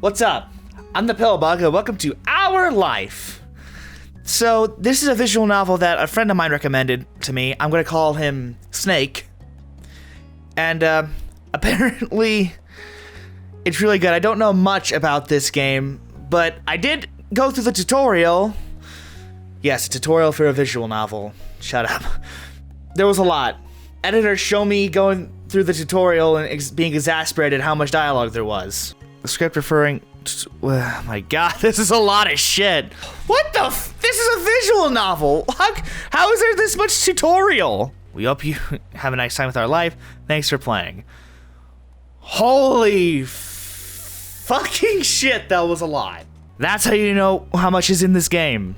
What's up? I'm the Pillbug, and welcome to Our Life. So, this is a visual novel that a friend of mine recommended to me. I'm gonna call him Snake. And, apparently, it's really good. I don't know much about this game, but I did go through the tutorial. Yes, a tutorial for a visual novel. Shut up. There was a lot. Editors show me going through the tutorial and being exasperated how much dialogue there was. The script referring to, oh my god, this is a lot of shit. What the this is a visual novel. How is there this much tutorial? We hope you have a nice time with Our Life. Thanks for playing. Holy fucking shit, that was a lot. That's how you know how much is in this game.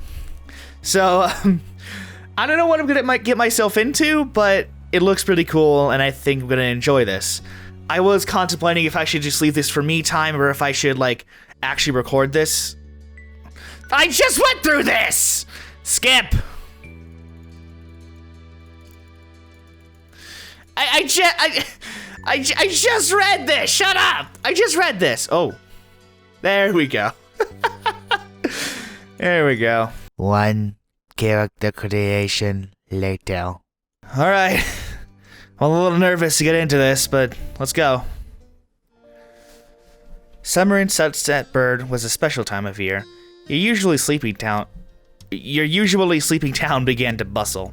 So, I don't know what I'm gonna get myself into, but it looks pretty cool, and I think I'm gonna enjoy this. I was contemplating if I should just leave this for me time, or if I should, like, actually record this. I just went through this! Skip! I just read this! Shut up! I just read this! Oh. There we go. There we go. One character creation later. Alright. I'm a little nervous to get into this, but let's go. Summer in Sunset Bird was a special time of year. Your usually sleeping town began to bustle.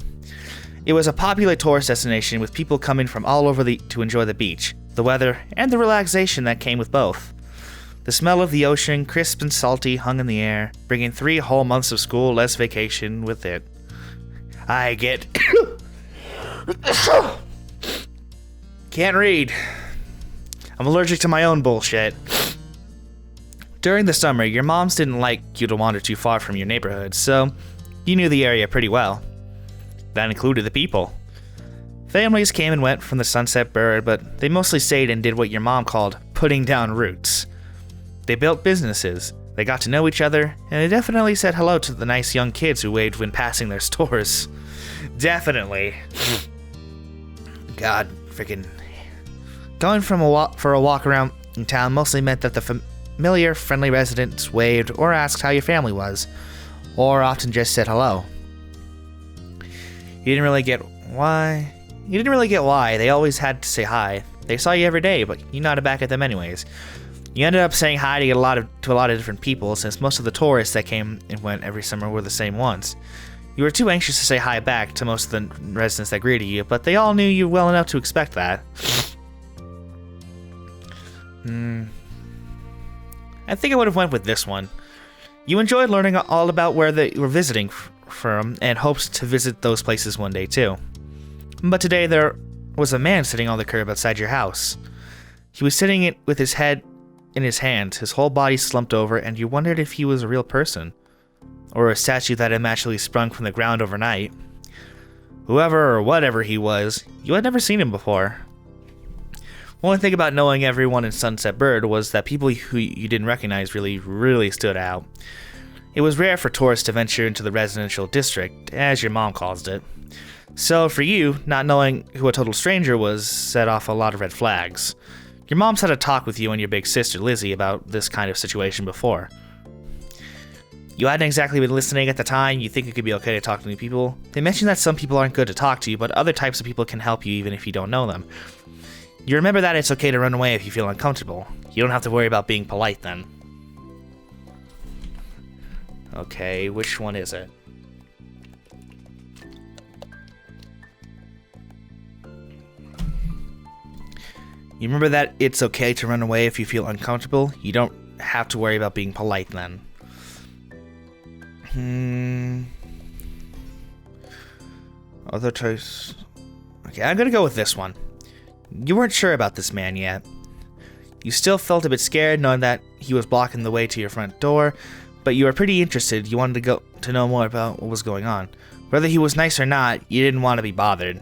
It was a popular tourist destination with people coming from all over to enjoy the beach, the weather, and the relaxation that came with both. The smell of the ocean, crisp and salty, hung in the air, bringing 3 whole months of school less vacation with it. I get... Can't read. I'm allergic to my own bullshit. During the summer, your moms didn't like you to wander too far from your neighborhood, so you knew the area pretty well. That included the people. Families came and went from the Sunset Bird, but they mostly stayed and did what your mom called putting down roots. They built businesses, they got to know each other, and they definitely said hello to the nice young kids who waved when passing their stores. Definitely. God, freaking... Going for a walk around in town mostly meant that the familiar, friendly residents waved or asked how your family was, or often just said hello. You didn't really get why. They always had to say hi. They saw you every day, but you nodded back at them anyways. You ended up saying hi to a lot of different people, since most of the tourists that came and went every summer were the same ones. You were too anxious to say hi back to most of the residents that greeted you, but they all knew you well enough to expect that. I think I would have went with this one. You enjoyed learning all about where you were visiting from, and hoped to visit those places one day too. But today there was a man sitting on the curb outside your house. He was sitting with his head in his hand, his whole body slumped over, and you wondered if he was a real person, or a statue that had magically sprung from the ground overnight. Whoever or whatever he was, you had never seen him before. One thing about knowing everyone in Sunset Bird was that people who you didn't recognize really stood out. It was rare for tourists to venture into the residential district, as your mom calls it. So for you, not knowing who a total stranger was set off a lot of red flags. Your mom's had a talk with you and your big sister Lizzie about this kind of situation before. You hadn't exactly been listening at the time. You think it could be okay to talk to new people. They mentioned that some people aren't good to talk to, but other types of people can help you even if you don't know them. You remember that it's okay to run away if you feel uncomfortable. You don't have to worry about being polite then. Okay, which one is it? You remember that it's okay to run away if you feel uncomfortable? You don't have to worry about being polite then. Other choice. Okay, I'm gonna go with this one. You weren't sure about this man yet. You still felt a bit scared knowing that he was blocking the way to your front door, but you were pretty interested. You wanted to know more about what was going on. Whether he was nice or not, you didn't want to be bothered.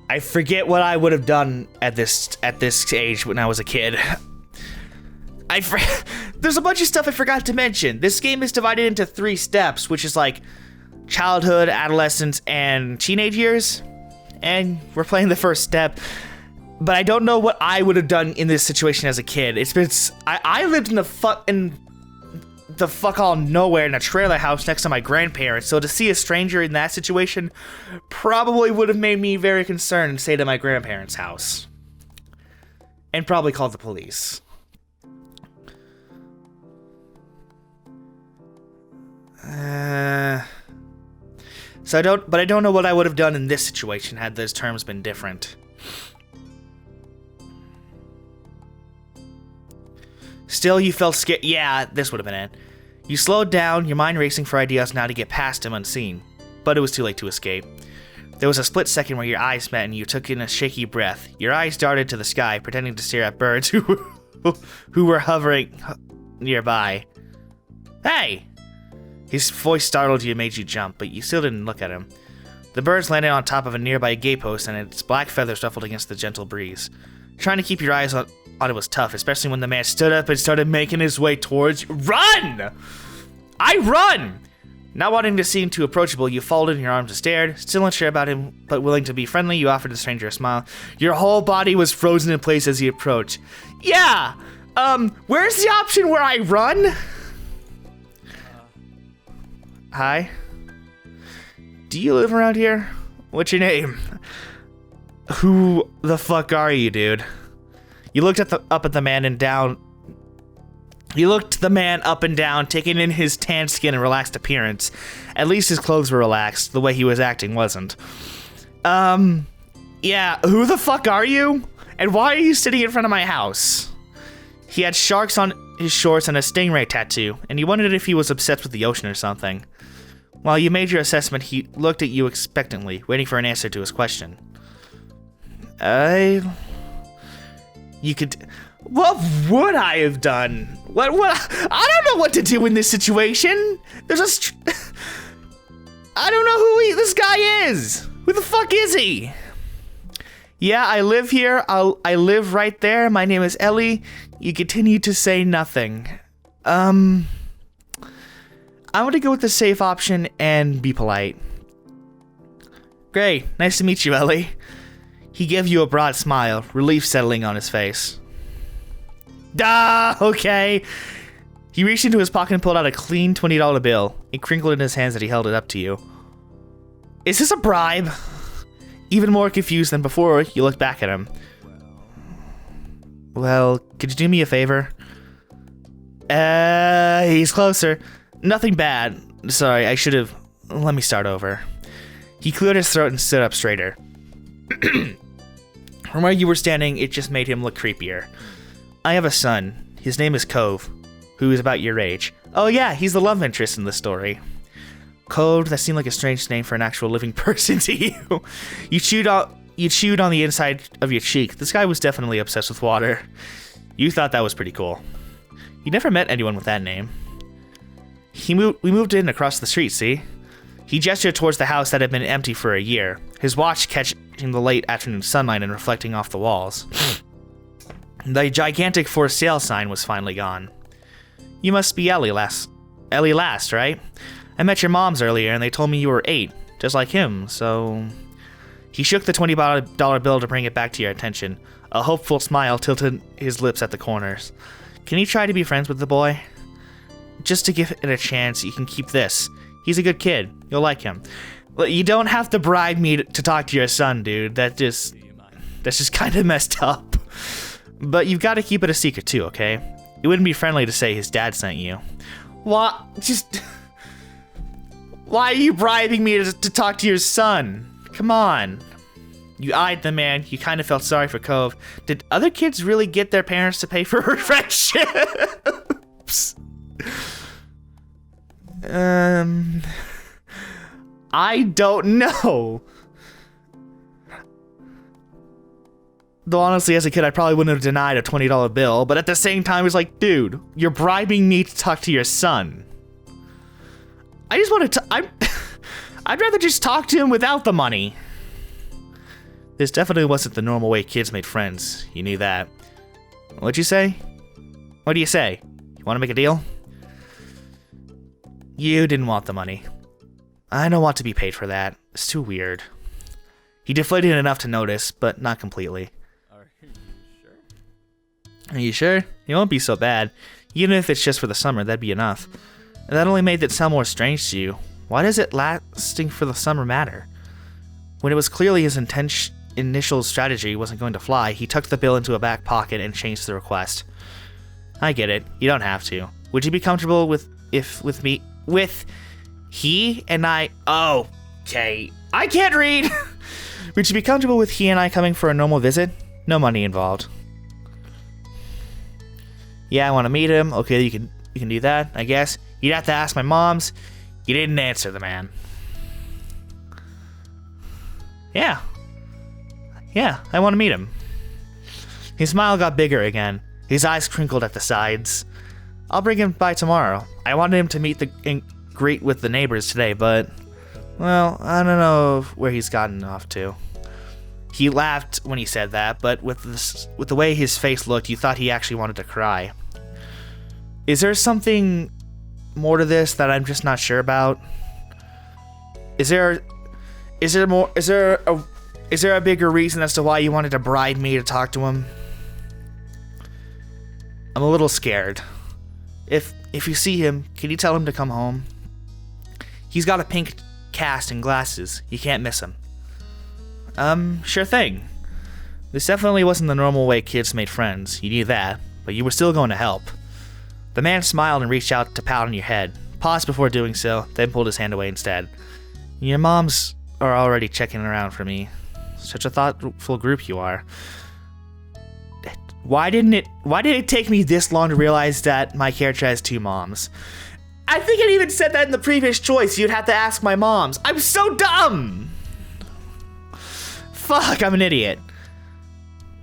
I forget what I would have done at this age when I was a kid. There's a bunch of stuff I forgot to mention. This game is divided into 3 steps, which is like childhood, adolescence, and teenage years. And we're playing the first step. But I don't know what I would have done in this situation as a kid. I lived in the fuck all nowhere in a trailer house next to my grandparents, so to see a stranger in that situation probably would have made me very concerned and stay to my grandparents' house. And probably call the police. So I don't know what I would have done in this situation had those terms been different. Still, you felt scared. Yeah, this would have been it. You slowed down, your mind racing for ideas on how to get past him unseen. But it was too late to escape. There was a split second where your eyes met and you took in a shaky breath. Your eyes darted to the sky, pretending to stare at birds who were hovering nearby. Hey! His voice startled you and made you jump, but you still didn't look at him. The birds landed on top of a nearby gatepost and its black feathers ruffled against the gentle breeze. Trying to keep your eyes on it was tough, especially when the man stood up and started making his way towards you. Run! I run! Not wanting to seem too approachable, you folded in your arms and stared. Still unsure about him, but willing to be friendly, you offered the stranger a smile. Your whole body was frozen in place as he approached. Yeah! Where's the option where I run? Hi? Do you live around here? What's your name? Who the fuck are you, dude? You looked up at the man and down. You looked the man up and down, taking in his tan skin and relaxed appearance. At least his clothes were relaxed. The way he was acting wasn't. Yeah, who the fuck are you? And why are you sitting in front of my house? He had sharks on his shorts and a stingray tattoo, and you wondered if he was obsessed with the ocean or something. While you made your assessment, he looked at you expectantly, waiting for an answer to his question. What would I have done? What? I don't know what to do in this situation. I don't know who this guy is. Who the fuck is he? Yeah, I live here. I live right there. My name is Ellie. You continue to say nothing. I'm gonna go with the safe option and be polite. Great. Nice to meet you, Ellie. He gave you a broad smile, relief settling on his face. Okay. He reached into his pocket and pulled out a clean $20 bill. It crinkled in his hands as he held it up to you. Is this a bribe? Even more confused than before, you looked back at him. Well, could you do me a favor? He's closer. Nothing bad. Sorry, I should have... Let me start over. He cleared his throat and stood up straighter. From where you were standing, it just made him look creepier. I have a son. His name is Cove, who is about your age. Oh yeah, he's the love interest in the story. Cove, that seemed like a strange name for an actual living person to you. You chewed on the inside of your cheek. This guy was definitely obsessed with water. You thought that was pretty cool. You never met anyone with that name. We moved in across the street, see? He gestured towards the house that had been empty for a year, his watch catching the late afternoon sunlight and reflecting off the walls. The gigantic for sale sign was finally gone. You must be Ellie last, right? I met your moms earlier and they told me you were 8, just like him, so... He shook the $20 bill to bring it back to your attention. A hopeful smile tilted his lips at the corners. Can you try to be friends with the boy? Just to give it a chance, you can keep this. He's a good kid. You'll like him. You don't have to bribe me to talk to your son, dude. That's just kind of messed up. But you've got to keep it a secret too, okay? It wouldn't be friendly to say his dad sent you. What? Why are you bribing me to talk to your son? Come on. You eyed the man. You kind of felt sorry for Cove. Did other kids really get their parents to pay for refreshments? I don't know. Though honestly, as a kid, I probably wouldn't have denied a $20 bill, but at the same time, it's like, dude, you're bribing me to talk to your son. I just want to I'd rather just talk to him without the money. This definitely wasn't the normal way kids made friends. You knew that. What'd you say? What do you say? You want to make a deal? You didn't want the money. I don't want to be paid for that. It's too weird. He deflated enough to notice, but not completely. Are you sure? It won't be so bad. Even if it's just for the summer, that'd be enough. And that only made it sound more strange to you. Why does it lasting for the summer matter? When it was clearly his initial strategy wasn't going to fly, he tucked the bill into a back pocket and changed the request. I get it. You don't have to. Would you be comfortable with he and I... Oh, okay. I can't read! Would you be comfortable with he and I coming for a normal visit? No money involved. Yeah, I want to meet him. Okay, you can do that, I guess. You'd have to ask my moms. You didn't answer the man. Yeah, I want to meet him. His smile got bigger again. His eyes crinkled at the sides. I'll bring him by tomorrow. I wanted him to meet and greet with the neighbors today, but... Well, I don't know where he's gotten off to. He laughed when he said that, but with the way his face looked, you thought he actually wanted to cry. Is there something more to this that I'm just not sure about? Is there a bigger reason as to why you wanted to bribe me to talk to him? I'm a little scared. If you see him, can you tell him to come home? He's got a pink cast and glasses. You can't miss him. Sure thing. This definitely wasn't the normal way kids made friends. You knew that, but you were still going to help. The man smiled and reached out to pat on your head, paused before doing so, then pulled his hand away instead. Your moms are already checking around for me. Such a thoughtful group you are. Why did it take me this long to realize that my character has two moms? I think it even said that in the previous choice. You'd have to ask my moms. I'm so dumb! Fuck, I'm an idiot.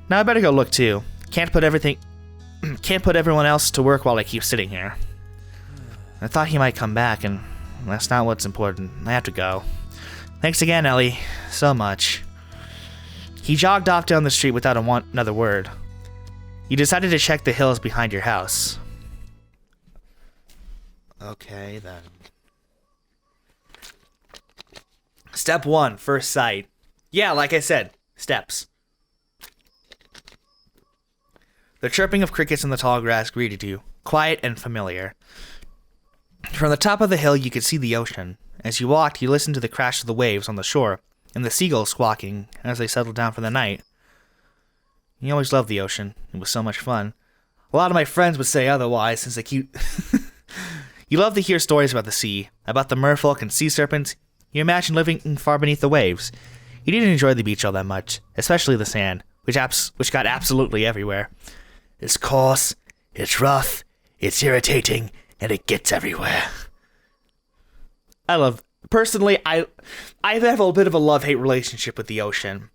Now I better go look too. Can't put everyone else to work while I keep sitting here. I thought he might come back, and that's not what's important. I have to go. Thanks again, Ellie. So much. He jogged off down the street without another word. You decided to check the hills behind your house. Okay, then. Step 1, first sight. Yeah, like I said, steps. The chirping of crickets in the tall grass greeted you, quiet and familiar. From the top of the hill, you could see the ocean. As you walked, you listened to the crash of the waves on the shore, and the seagulls squawking as they settled down for the night. You always loved the ocean. It was so much fun. A lot of my friends would say otherwise, since they keep... You love to hear stories about the sea, about the merfolk and sea serpents. You imagined living far beneath the waves. You didn't enjoy the beach all that much, especially the sand, which got absolutely everywhere. It's coarse, it's rough, it's irritating, and it gets everywhere. Personally, I have a bit of a love-hate relationship with the ocean.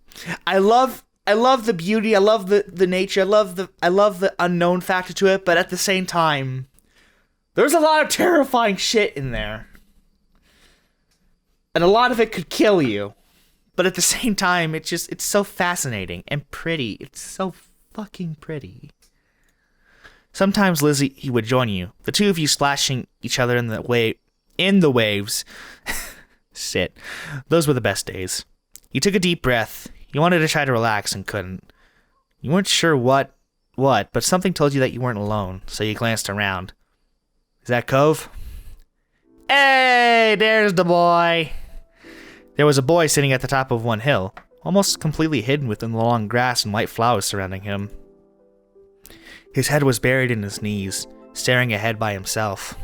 I love the beauty, I love the nature, I love the unknown factor to it, but at the same time, there's a lot of terrifying shit in there. And a lot of it could kill you. But at the same time, it's so fascinating and pretty. It's so fucking pretty. Sometimes Lizzie he would join you, the two of you splashing each other in the waves. Shit. Those were the best days. You took a deep breath. You wanted to try to relax and couldn't. You weren't sure what, but something told you that you weren't alone, so you glanced around. Is that Cove? Hey, there's the boy. There was a boy sitting at the top of one hill, almost completely hidden within the long grass and white flowers surrounding him. His head was buried in his knees, staring ahead by himself.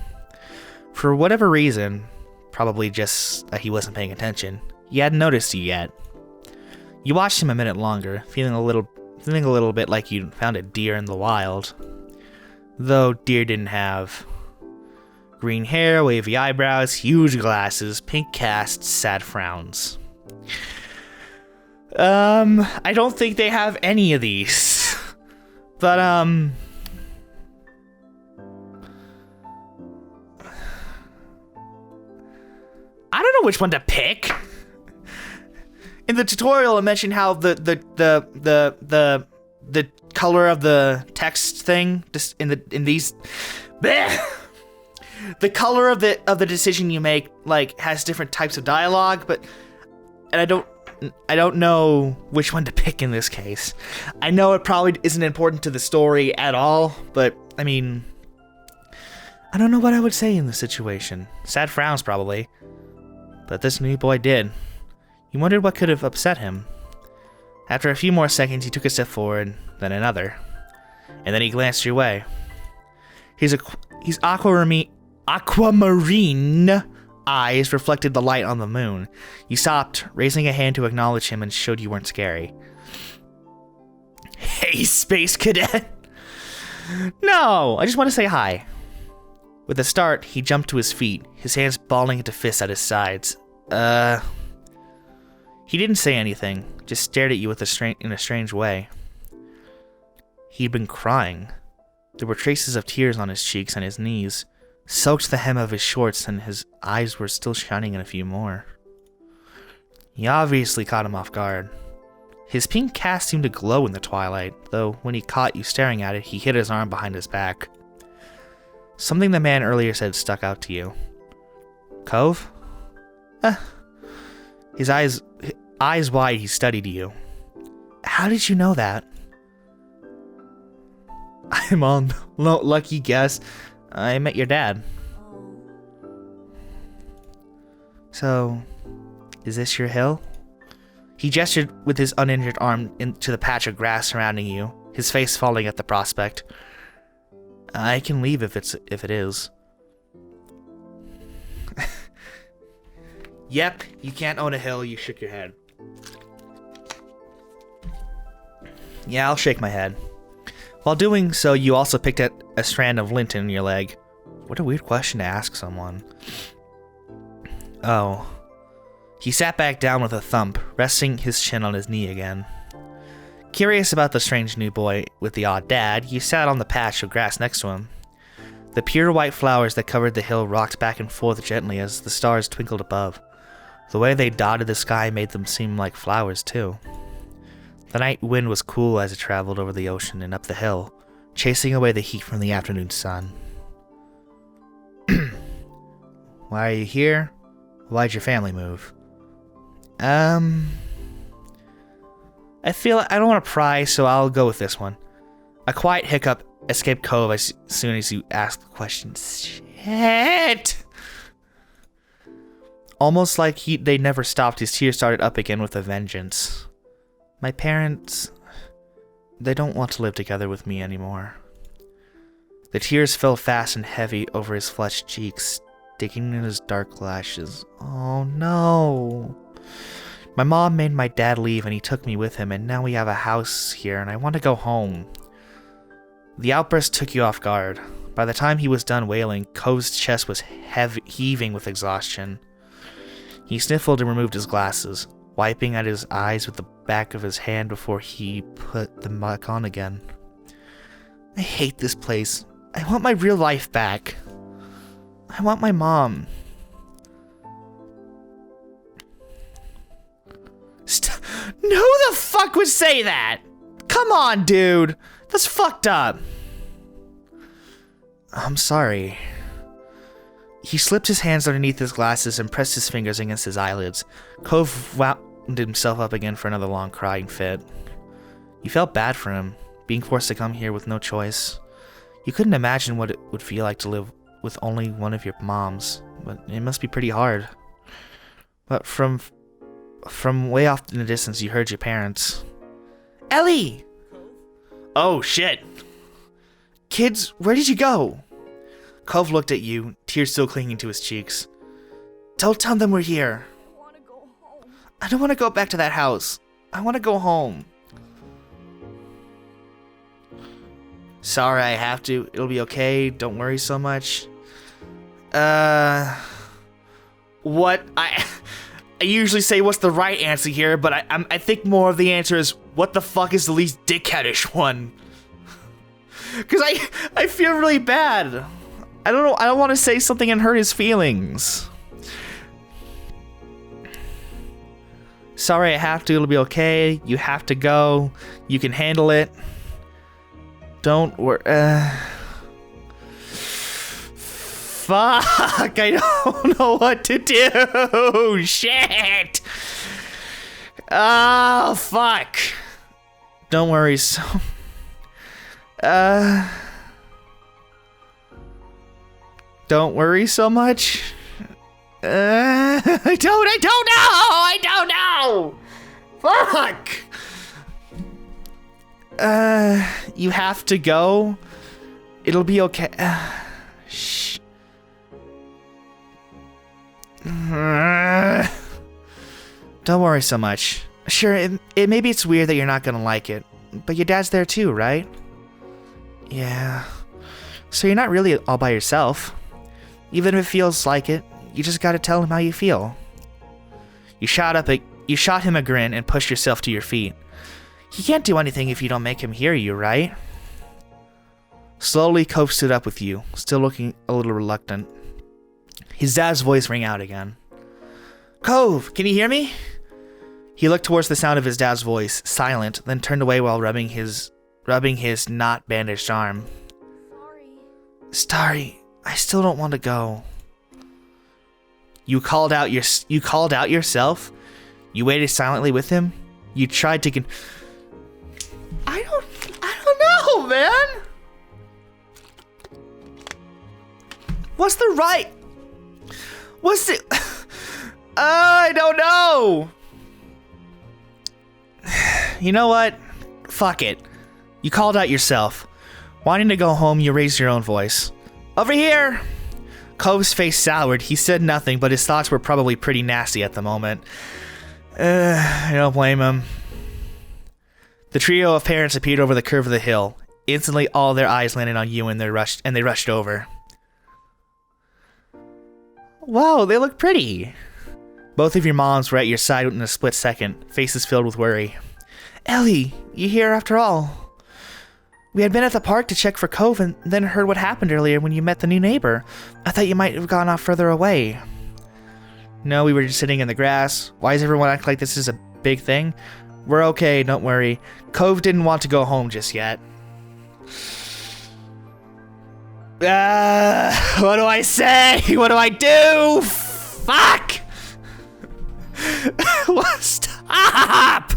For whatever reason, probably just that he wasn't paying attention, he hadn't noticed you yet. You watched him a minute longer, feeling a little bit like you'd found a deer in the wild. Though deer didn't have green hair, wavy eyebrows, huge glasses, pink casts, sad frowns. I don't think they have any of these. But, I don't know which one to pick. In the tutorial, it mentioned how the color of the text thing just in these the color of the decision you make like has different types of dialogue, and I don't I don't know which one to pick in this case. I know it probably isn't important to the story at all, but, I mean, I don't know what I would say in this situation. Sad frowns, probably. But this new boy did. You wondered what could have upset him. After a few more seconds, he took a step forward, then another. And then he glanced your way. His aquamarine eyes reflected the light on the moon. You stopped, raising a hand to acknowledge him and showed you weren't scary. Hey, Space Cadet! No, I just want to say hi. With a start, he jumped to his feet, his hands balling into fists at his sides. He didn't say anything, just stared at you in a strange way. He'd been crying. There were traces of tears on his cheeks and his knees, soaked the hem of his shorts, and his eyes were still shining in a few more. You obviously caught him off guard. His pink cast seemed to glow in the twilight, though when he caught you staring at it, he hid his arm behind his back. Something the man earlier said stuck out to you. Cove? His eyes wide, he studied you. How did you know that? I'm on lucky guess. I met your dad. So, is this your hill? He gestured with his uninjured arm into the patch of grass surrounding you, his face falling at the prospect. I can leave if it is. Yep, you can't own a hill, you shook your head. Yeah, I'll shake my head. While doing so, you also picked at a strand of lint in your leg. What a weird question to ask someone. Oh. He sat back down with a thump, resting his chin on his knee again. Curious about the strange new boy with the odd dad, you sat on the patch of grass next to him. The pure white flowers that covered the hill rocked back and forth gently as the stars twinkled above. The way they dotted the sky made them seem like flowers, too. The night wind was cool as it traveled over the ocean and up the hill, chasing away the heat from the afternoon sun. Why are you here? Why'd your family move? I feel I don't want to pry, so I'll go with this one. A quiet hiccup escaped Cove as soon as you asked the question. Shit! Almost like they never stopped, his tears started up again with a vengeance. My parents, they don't want to live together with me anymore. The tears fell fast and heavy over his flushed cheeks, digging in his dark lashes. Oh no. My mom made my dad leave and he took me with him, and now we have a house here and I want to go home. The outburst took you off guard. By the time he was done wailing, Cove's chest was heaving with exhaustion. He sniffled and removed his glasses, wiping at his eyes with the back of his hand before he put them back on again. I hate this place. I want my real life back. I want my mom. Who the fuck would say that? Come on, dude. That's fucked up. I'm sorry. He slipped his hands underneath his glasses and pressed his fingers against his eyelids. Cove wound himself up again for another long crying fit. You felt bad for him, being forced to come here with no choice. You couldn't imagine what it would feel like to live with only one of your moms, but it must be pretty hard. But from way off in the distance, you heard your parents. Ellie! Oh, shit. Kids, where did you go? Cove looked at you, tears still clinging to his cheeks. Don't tell them we're here. I want to go home. I don't want to go back to that house. I want to go home. Sorry, I have to. It'll be okay. Don't worry so much. What? I usually say what's the right answer here, but I think more of the answer is what the fuck is the least dickheadish one? Because I feel really bad. I don't know. I don't want to say something and hurt his feelings. Sorry, I have to. It'll be okay. You have to go. You can handle it. Don't worry. Fuck. I don't know what to do. Shit. Oh, fuck. Don't worry, so... Don't worry so much. I don't know! Fuck! You have to go? It'll be okay. Shh. Don't worry so much. Sure, maybe it's weird that you're not gonna like it, but your dad's there too, right? Yeah. So you're not really all by yourself. Even if it feels like it, you just gotta tell him how you feel. You shot him a grin and pushed yourself to your feet. He can't do anything if you don't make him hear you, right? Slowly, Cove stood up with you, still looking a little reluctant. His dad's voice rang out again. Cove, can you hear me? He looked towards the sound of his dad's voice, silent, then turned away while rubbing his not bandaged arm. Starry, I still don't want to go. You called out yourself? You waited silently with him? You tried to I don't know, man. What's the I don't know. You know what? Fuck it. You called out yourself. Wanting to go home, you raised your own voice. Over here! Cove's face soured. He said nothing, but his thoughts were probably pretty nasty at the moment. I don't blame him. The trio of parents appeared over the curve of the hill. Instantly, all their eyes landed on you and they rushed over. Wow, they look pretty. Both of your moms were at your side in a split second, faces filled with worry. Ellie, you here after all? We had been at the park to check for Cove and then heard what happened earlier when you met the new neighbor. I thought you might have gone off further away. No, we were just sitting in the grass. Why does everyone act like this is a big thing? We're okay, don't worry. Cove didn't want to go home just yet. What do I say? What do I do? Fuck! Stop!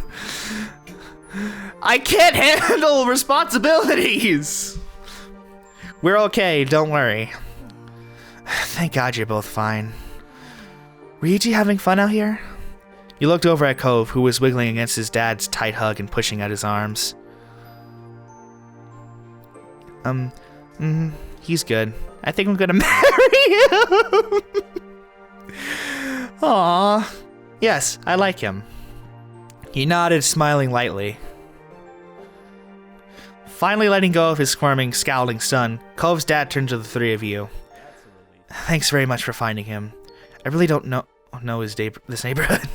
I can't handle responsibilities! We're okay, don't worry. Thank God you're both fine. Were you two having fun out here? You looked over at Cove, who was wiggling against his dad's tight hug and pushing at his arms. He's good. I think I'm gonna marry him! Aww. Yes, I like him. He nodded, smiling lightly. Finally letting go of his squirming, scowling son, Cove's dad turned to the three of you. Thanks very much for finding him. I really don't know this neighborhood.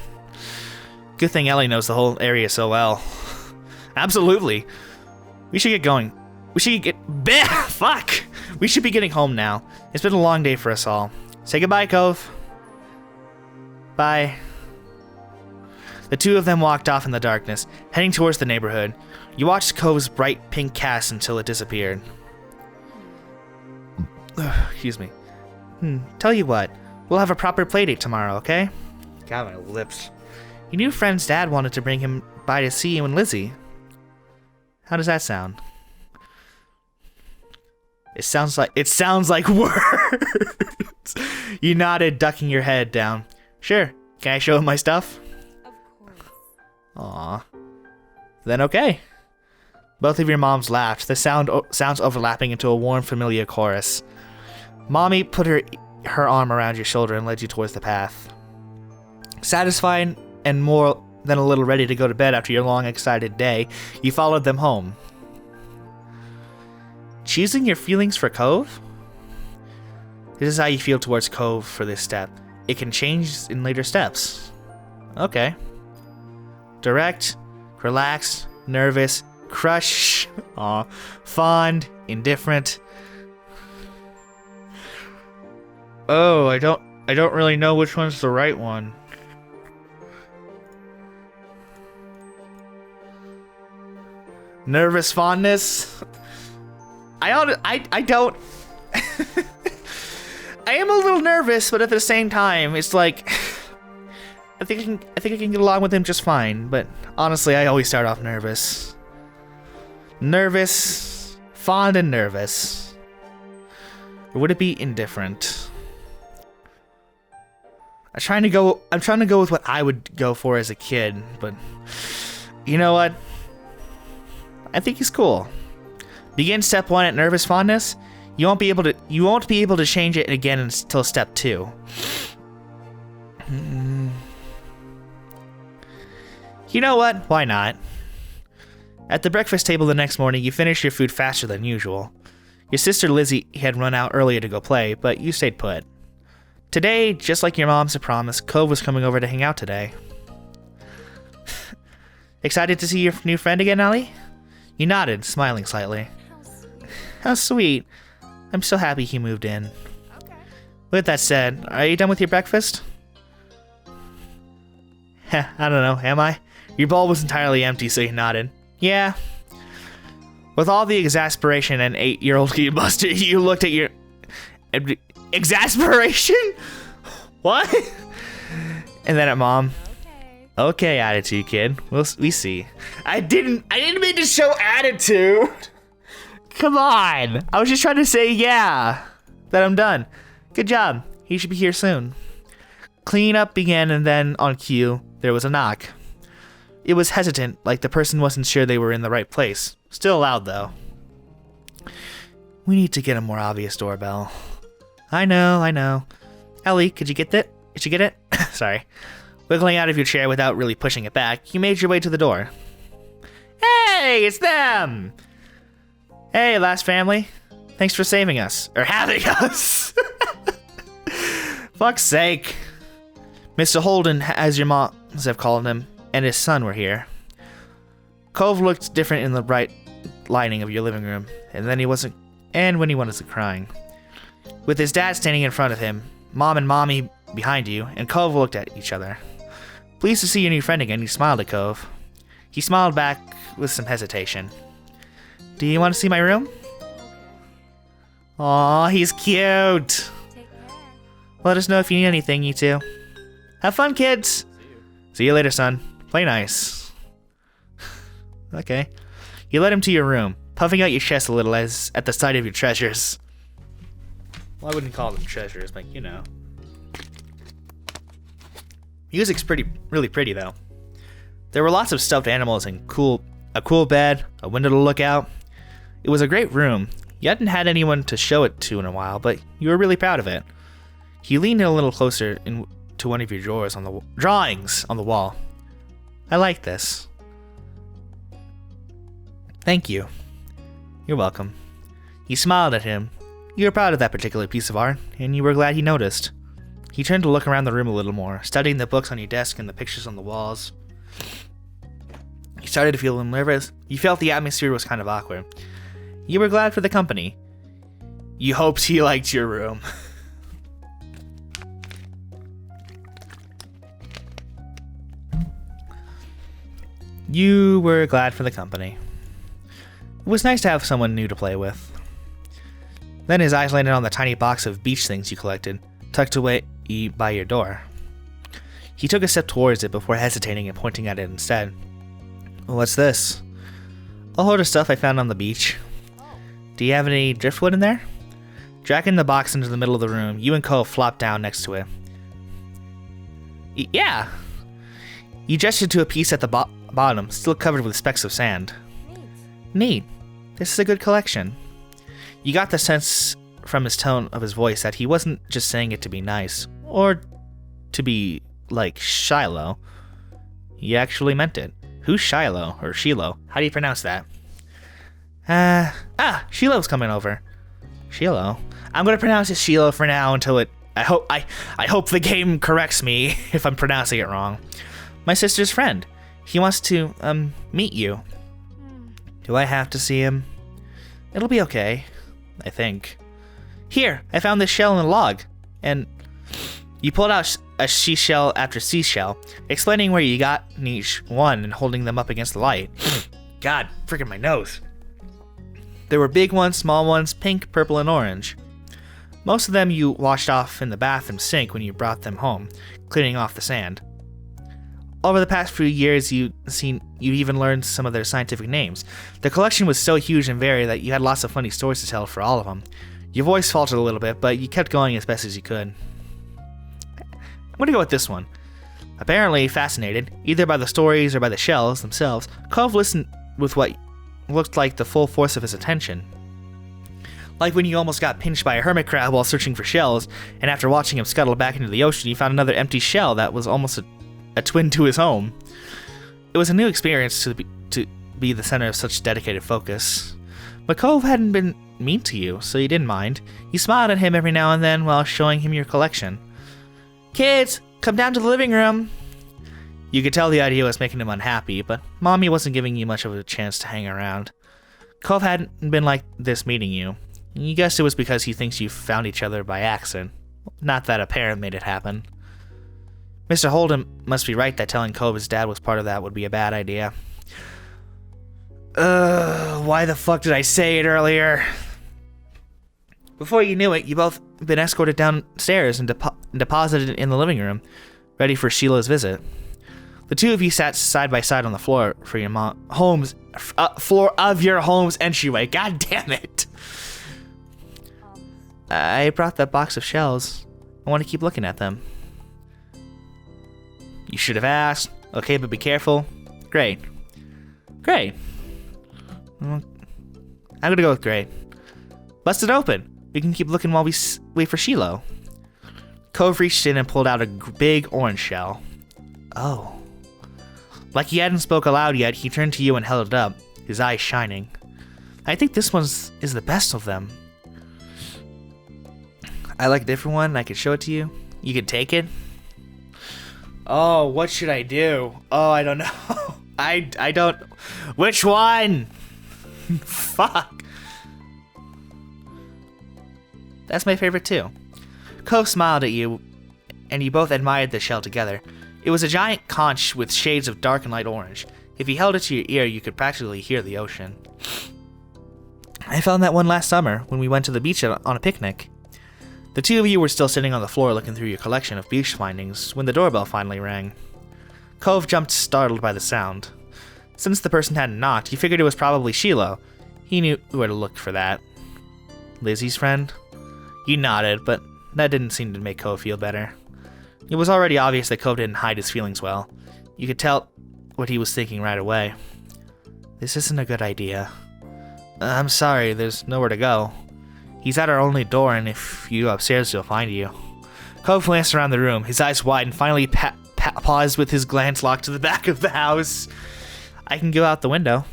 Good thing Ellie knows the whole area so well. Absolutely. We should get going. We should fuck! We should be getting home now. It's been a long day for us all. Say goodbye, Cove. Bye. The two of them walked off in the darkness, heading towards the neighborhood. You watched Cove's bright pink cast until it disappeared. Excuse me. Tell you what, we'll have a proper playdate tomorrow, okay? God, my lips. Your new friend's dad wanted to bring him by to see you and Lizzie. How does that sound? It sounds like words. You nodded, ducking your head down. Sure. Can I show him my stuff? Of course. Aw. Then okay. Both of your moms laughed, the sounds overlapping into a warm, familiar chorus. Mommy put her arm around your shoulder and led you towards the path. Satisfied and more than a little ready to go to bed after your long, excited day, you followed them home. Choosing your feelings for Cove? This is how you feel towards Cove for this step. It can change in later steps. Okay. Direct, relaxed, nervous, crush, fond, indifferent. Oh, I don't really know which one's the right one. Nervous fondness. I don't. I am a little nervous, but at the same time, it's like I think I can get along with him just fine, but honestly, I always start off nervous. Nervous, fond and nervous. Or would it be indifferent? I'm trying to go with what I would go for as a kid, but you know what? I think he's cool. Begin step 1 at nervous fondness. You won't be able to change it again until step 2. You know what? Why not? At the breakfast table the next morning, you finished your food faster than usual. Your sister Lizzie had run out earlier to go play, but you stayed put. Today, just like your mom's promised, Cove was coming over to hang out today. Excited to see your new friend again, Ellie? You nodded, smiling slightly. How sweet. I'm so happy he moved in. Okay. With that said, are you done with your breakfast? I don't know, am I? Your bowl was entirely empty, so you nodded. Yeah. With all the exasperation an 8-year-old you mustered, you looked at your... Exasperation? What? And then at Mom. Okay, attitude, kid. We see. I didn't mean to show attitude. Come on. I was just trying to say yeah. That I'm done. Good job. He should be here soon. Clean up began, and then on cue, there was a knock. It was hesitant, like the person wasn't sure they were in the right place. Still loud, though. We need to get a more obvious doorbell. I know. Ellie, could you get it? Sorry. Wiggling out of your chair without really pushing it back, you made your way to the door. Hey, it's them! Hey, last family. Thanks for saving us. Or having us. Fuck's sake. Mr. Holden, as your moms have called him, and his son were here. Cove looked different in the bright lighting of your living room, and when he wasn't crying. With his dad standing in front of him, Mom and Mommy behind you, and Cove looked at each other. Pleased to see your new friend again, you smiled at Cove. He smiled back with some hesitation. Do you want to see my room? Aw, he's cute. Take care. Let us know if you need anything, you two. Have fun, kids. See you later, son. Play nice. Okay. You led him to your room, puffing out your chest a little as at the sight of your treasures. Well, I wouldn't call them treasures, but you know. Music's really pretty though. There were lots of stuffed animals and a cool bed, a window to look out. It was a great room. You hadn't had anyone to show it to in a while, but you were really proud of it. He leaned in a little closer to one of your drawings on the wall. I like this. Thank you. You're welcome. You smiled at him. You were proud of that particular piece of art, and you were glad he noticed. He turned to look around the room a little more, studying the books on your desk and the pictures on the walls. You started to feel nervous. You felt the atmosphere was kind of awkward. You were glad for the company. You hoped he liked your room. You were glad for the company. It was nice to have someone new to play with. Then his eyes landed on the tiny box of beach things you collected, tucked away by your door. He took a step towards it before hesitating and pointing at it instead. What's this? A hoard of stuff I found on the beach. Do you have any driftwood in there? Dragging the box into the middle of the room, you and Cole flopped down next to it. Yeah! You gestured to a piece at the bottom, still covered with specks of sand. Neat. This is a good collection. You got the sense from his tone of his voice that he wasn't just saying it to be nice, or to be, like, Shiloh. He actually meant it. Who's Shiloh, or Shiloh? How do you pronounce that? Shiloh's coming over. Shiloh? I'm gonna pronounce it Shiloh for now until I hope the game corrects me if I'm pronouncing it wrong. My sister's friend. He wants to, meet you. Do I have to see him? It'll be okay. I think. Here, I found this shell in a log. And you pulled out a seashell after seashell, explaining where you got each one and holding them up against the light. God, freaking my nose. There were big ones, small ones, pink, purple, and orange. Most of them you washed off in the bathroom sink when you brought them home, cleaning off the sand. Over the past few years, you even learned some of their scientific names. The collection was so huge and varied that you had lots of funny stories to tell for all of them. Your voice faltered a little bit, but you kept going as best as you could. I'm gonna go with this one. Apparently fascinated, either by the stories or by the shells themselves, Cove listened with what looked like the full force of his attention. Like when you almost got pinched by a hermit crab while searching for shells, and after watching him scuttle back into the ocean, you found another empty shell that was almost a twin to his home. It was a new experience to be the center of such dedicated focus. But Cove hadn't been mean to you, so you didn't mind. You smiled at him every now and then while showing him your collection. Kids, come down to the living room. You could tell the idea was making him unhappy, but Mommy wasn't giving you much of a chance to hang around. Cove hadn't been like this meeting you. You guessed it was because he thinks you found each other by accident. Not that a parent made it happen. Mr. Holden must be right that telling Cove his dad was part of that would be a bad idea. Why the fuck did I say it earlier? Before you knew it, you both been escorted downstairs and deposited in the living room, ready for Sheila's visit. The two of you sat side by side on the floor for your floor of your home's entryway. God damn it! I brought that box of shells. I want to keep looking at them. You should have asked. Okay, but be careful. Great. Great. I'm gonna go with great. Bust it open. We can keep looking while we wait for Shiloh. Cove reached in and pulled out a big orange shell. Oh. Like he hadn't spoke aloud yet, he turned to you and held it up, his eyes shining. I think this one is the best of them. I like a different one. I could show it to you. You can take it. Oh, what should I do? Oh, I don't know. I don't... Which one? Fuck. That's my favorite too. Cove smiled at you, and you both admired the shell together. It was a giant conch with shades of dark and light orange. If you held it to your ear, you could practically hear the ocean. I found that one last summer when we went to the beach on a picnic. The two of you were still sitting on the floor looking through your collection of beach findings when the doorbell finally rang. Cove jumped, startled by the sound. Since the person hadn't knocked, he figured it was probably Shiloh. He knew where to look for that. Lizzie's friend? You nodded, but that didn't seem to make Cove feel better. It was already obvious that Cove didn't hide his feelings well. You could tell what he was thinking right away. This isn't a good idea. I'm sorry, there's nowhere to go. He's at our only door, and if you go upstairs, he'll find you. Cove glanced around the room, his eyes wide, and finally paused with his glance locked to the back of the house. I can go out the window.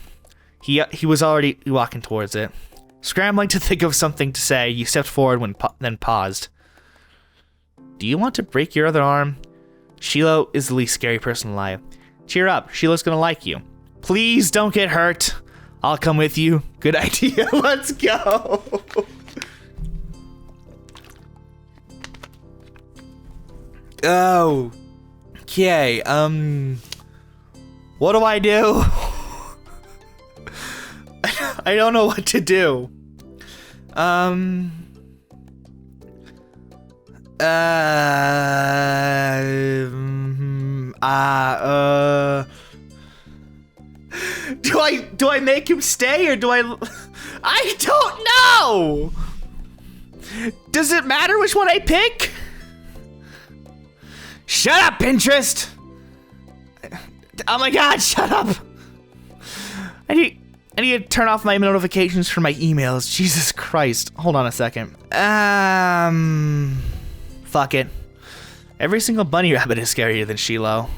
He was already walking towards it. Scrambling to think of something to say, you stepped forward then paused. Do you want to break your other arm? Shiloh is the least scary person alive. Cheer up, Sheila's gonna like you. Please don't get hurt. I'll come with you. Good idea, let's go. Oh. Okay, what do I do? I don't know what to do. Do I make him stay or do I don't know. Does it matter which one I pick? Shut up, Pinterest! Oh my god, shut up! I need to turn off my notifications for my emails. Jesus Christ. Hold on a second. Fuck it. Every single bunny rabbit is scarier than Shiloh.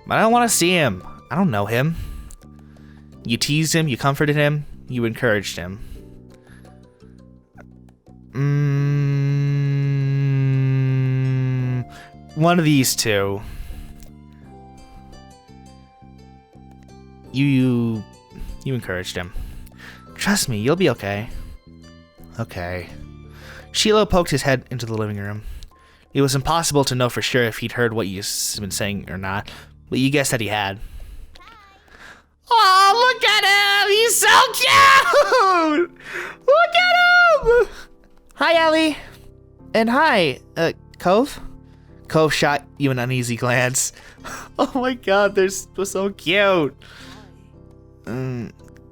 But I don't want to see him. I don't know him. You teased him, you comforted him, you encouraged him. One of these two. You encouraged him. Trust me, you'll be okay. Okay. Shiloh poked his head into the living room. It was impossible to know for sure if he'd heard what you'd been saying or not, but you guessed that he had. Oh, look at him! He's so cute! Look at him! Hi, Ellie. And hi, Cove. Cove shot you an uneasy glance. Oh my god, they're so cute.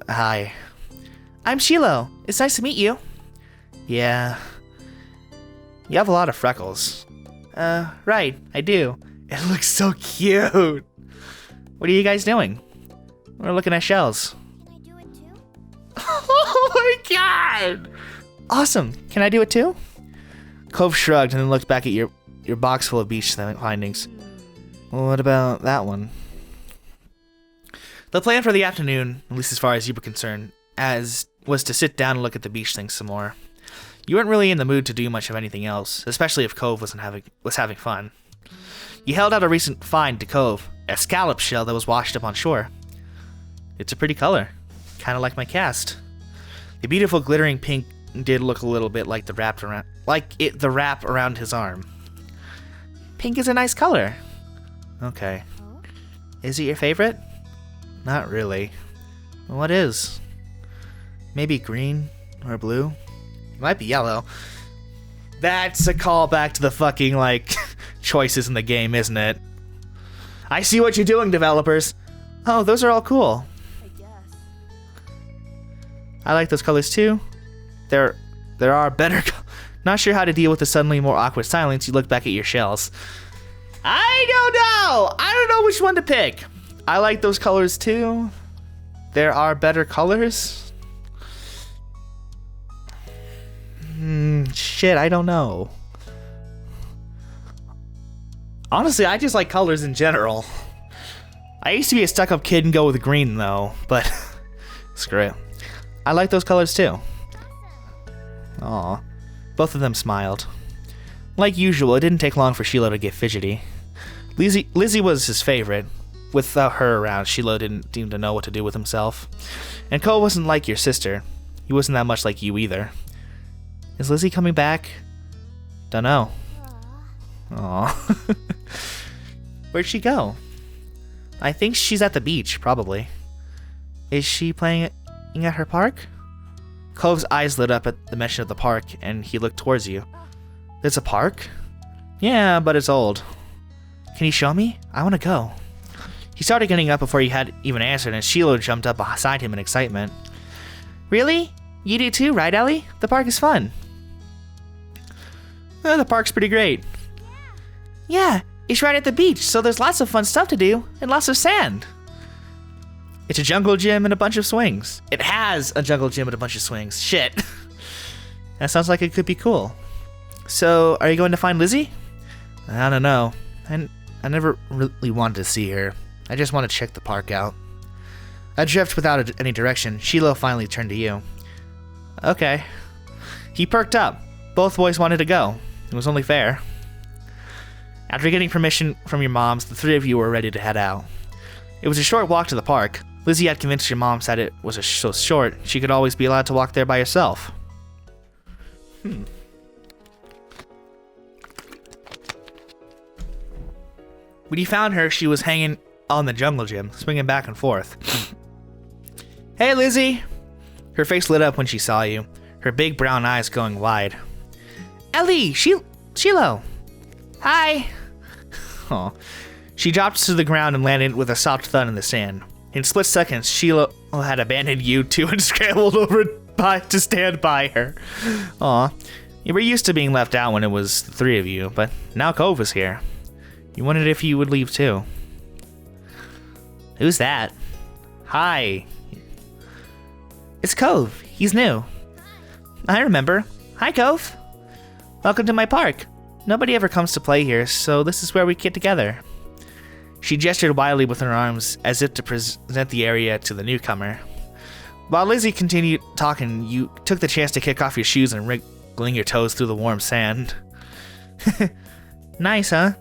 Hi. I'm Shiloh. It's nice to meet you. Yeah. You have a lot of freckles. Right, I do. It looks so cute. What are you guys doing? We're looking at shells. Can I do it too? Oh my god! Awesome. Can I do it too? Cove shrugged and then looked back at your box full of beach findings. Well, what about that one? The plan for the afternoon, at least as far as you were concerned, was to sit down and look at the beach things some more. You weren't really in the mood to do much of anything else, especially if Cove was having fun. You held out a recent find to Cove, a scallop shell that was washed up on shore. It's a pretty color, kind of like my cast. The beautiful glittering pink did look a little bit like the wrap around his arm. Pink is a nice color. Okay. Is it your favorite? Not really. What is? Maybe green or blue? It might be yellow. That's a callback to the fucking, choices in the game, isn't it? I see what you're doing, developers. Oh, those are all cool. I guess. I like those colors too. There are better. Not sure how to deal with the suddenly more awkward silence. You look back at your shells. I don't know. I don't know which one to pick. I like those colors too. There are better colors. Shit, I don't know. Honestly, I just like colors in general. I used to be a stuck-up kid and go with green though, but screw it. I like those colors too. Aw. Both of them smiled. Like usual, it didn't take long for Shiloh to get fidgety. Lizzie was his favorite. Without her around, Shiloh didn't seem to know what to do with himself. And Cole wasn't like your sister. He wasn't that much like you either. Is Lizzie coming back? Dunno. Aw. Where'd she go? I think she's at the beach, probably. Is she playing at her park? Cove's eyes lit up at the mention of the park, and he looked towards you. There's a park? Yeah, but it's old. Can you show me? I want to go. He started getting up before he had even answered, and Shiloh jumped up beside him in excitement. Really? You do too, right, Ellie? The park is fun. The park's pretty great. Yeah, it's right at the beach, so there's lots of fun stuff to do, and lots of sand. It's a jungle gym and a bunch of swings. It has a jungle gym and a bunch of swings. Shit. That sounds like it could be cool. So, are you going to find Lizzie? I don't know. I never really wanted to see her. I just want to check the park out. Adrift without any direction, Shiloh finally turned to you. Okay. He perked up. Both boys wanted to go. It was only fair. After getting permission from your moms, the three of you were ready to head out. It was a short walk to the park. Lizzie had convinced your mom that it was so short, she could always be allowed to walk there by herself. When you found her, she was hanging on the jungle gym, swinging back and forth. Hey, Lizzie! Her face lit up when she saw you, her big brown eyes going wide. Ellie! Shiloh! Hi! Aw. She dropped to the ground and landed with a soft thud in the sand. In split seconds, Shiloh had abandoned you two and scrambled over to stand by her. Aw. You were used to being left out when it was the three of you, but now Cove is here. You wondered if you would leave too. Who's that? Hi. It's Cove. He's new. I remember. Hi, Cove. Welcome to my park. Nobody ever comes to play here, so this is where we get together. She gestured wildly with her arms as if to present the area to the newcomer. While Lizzie continued talking, you took the chance to kick off your shoes and wriggling your toes through the warm sand. Nice, huh?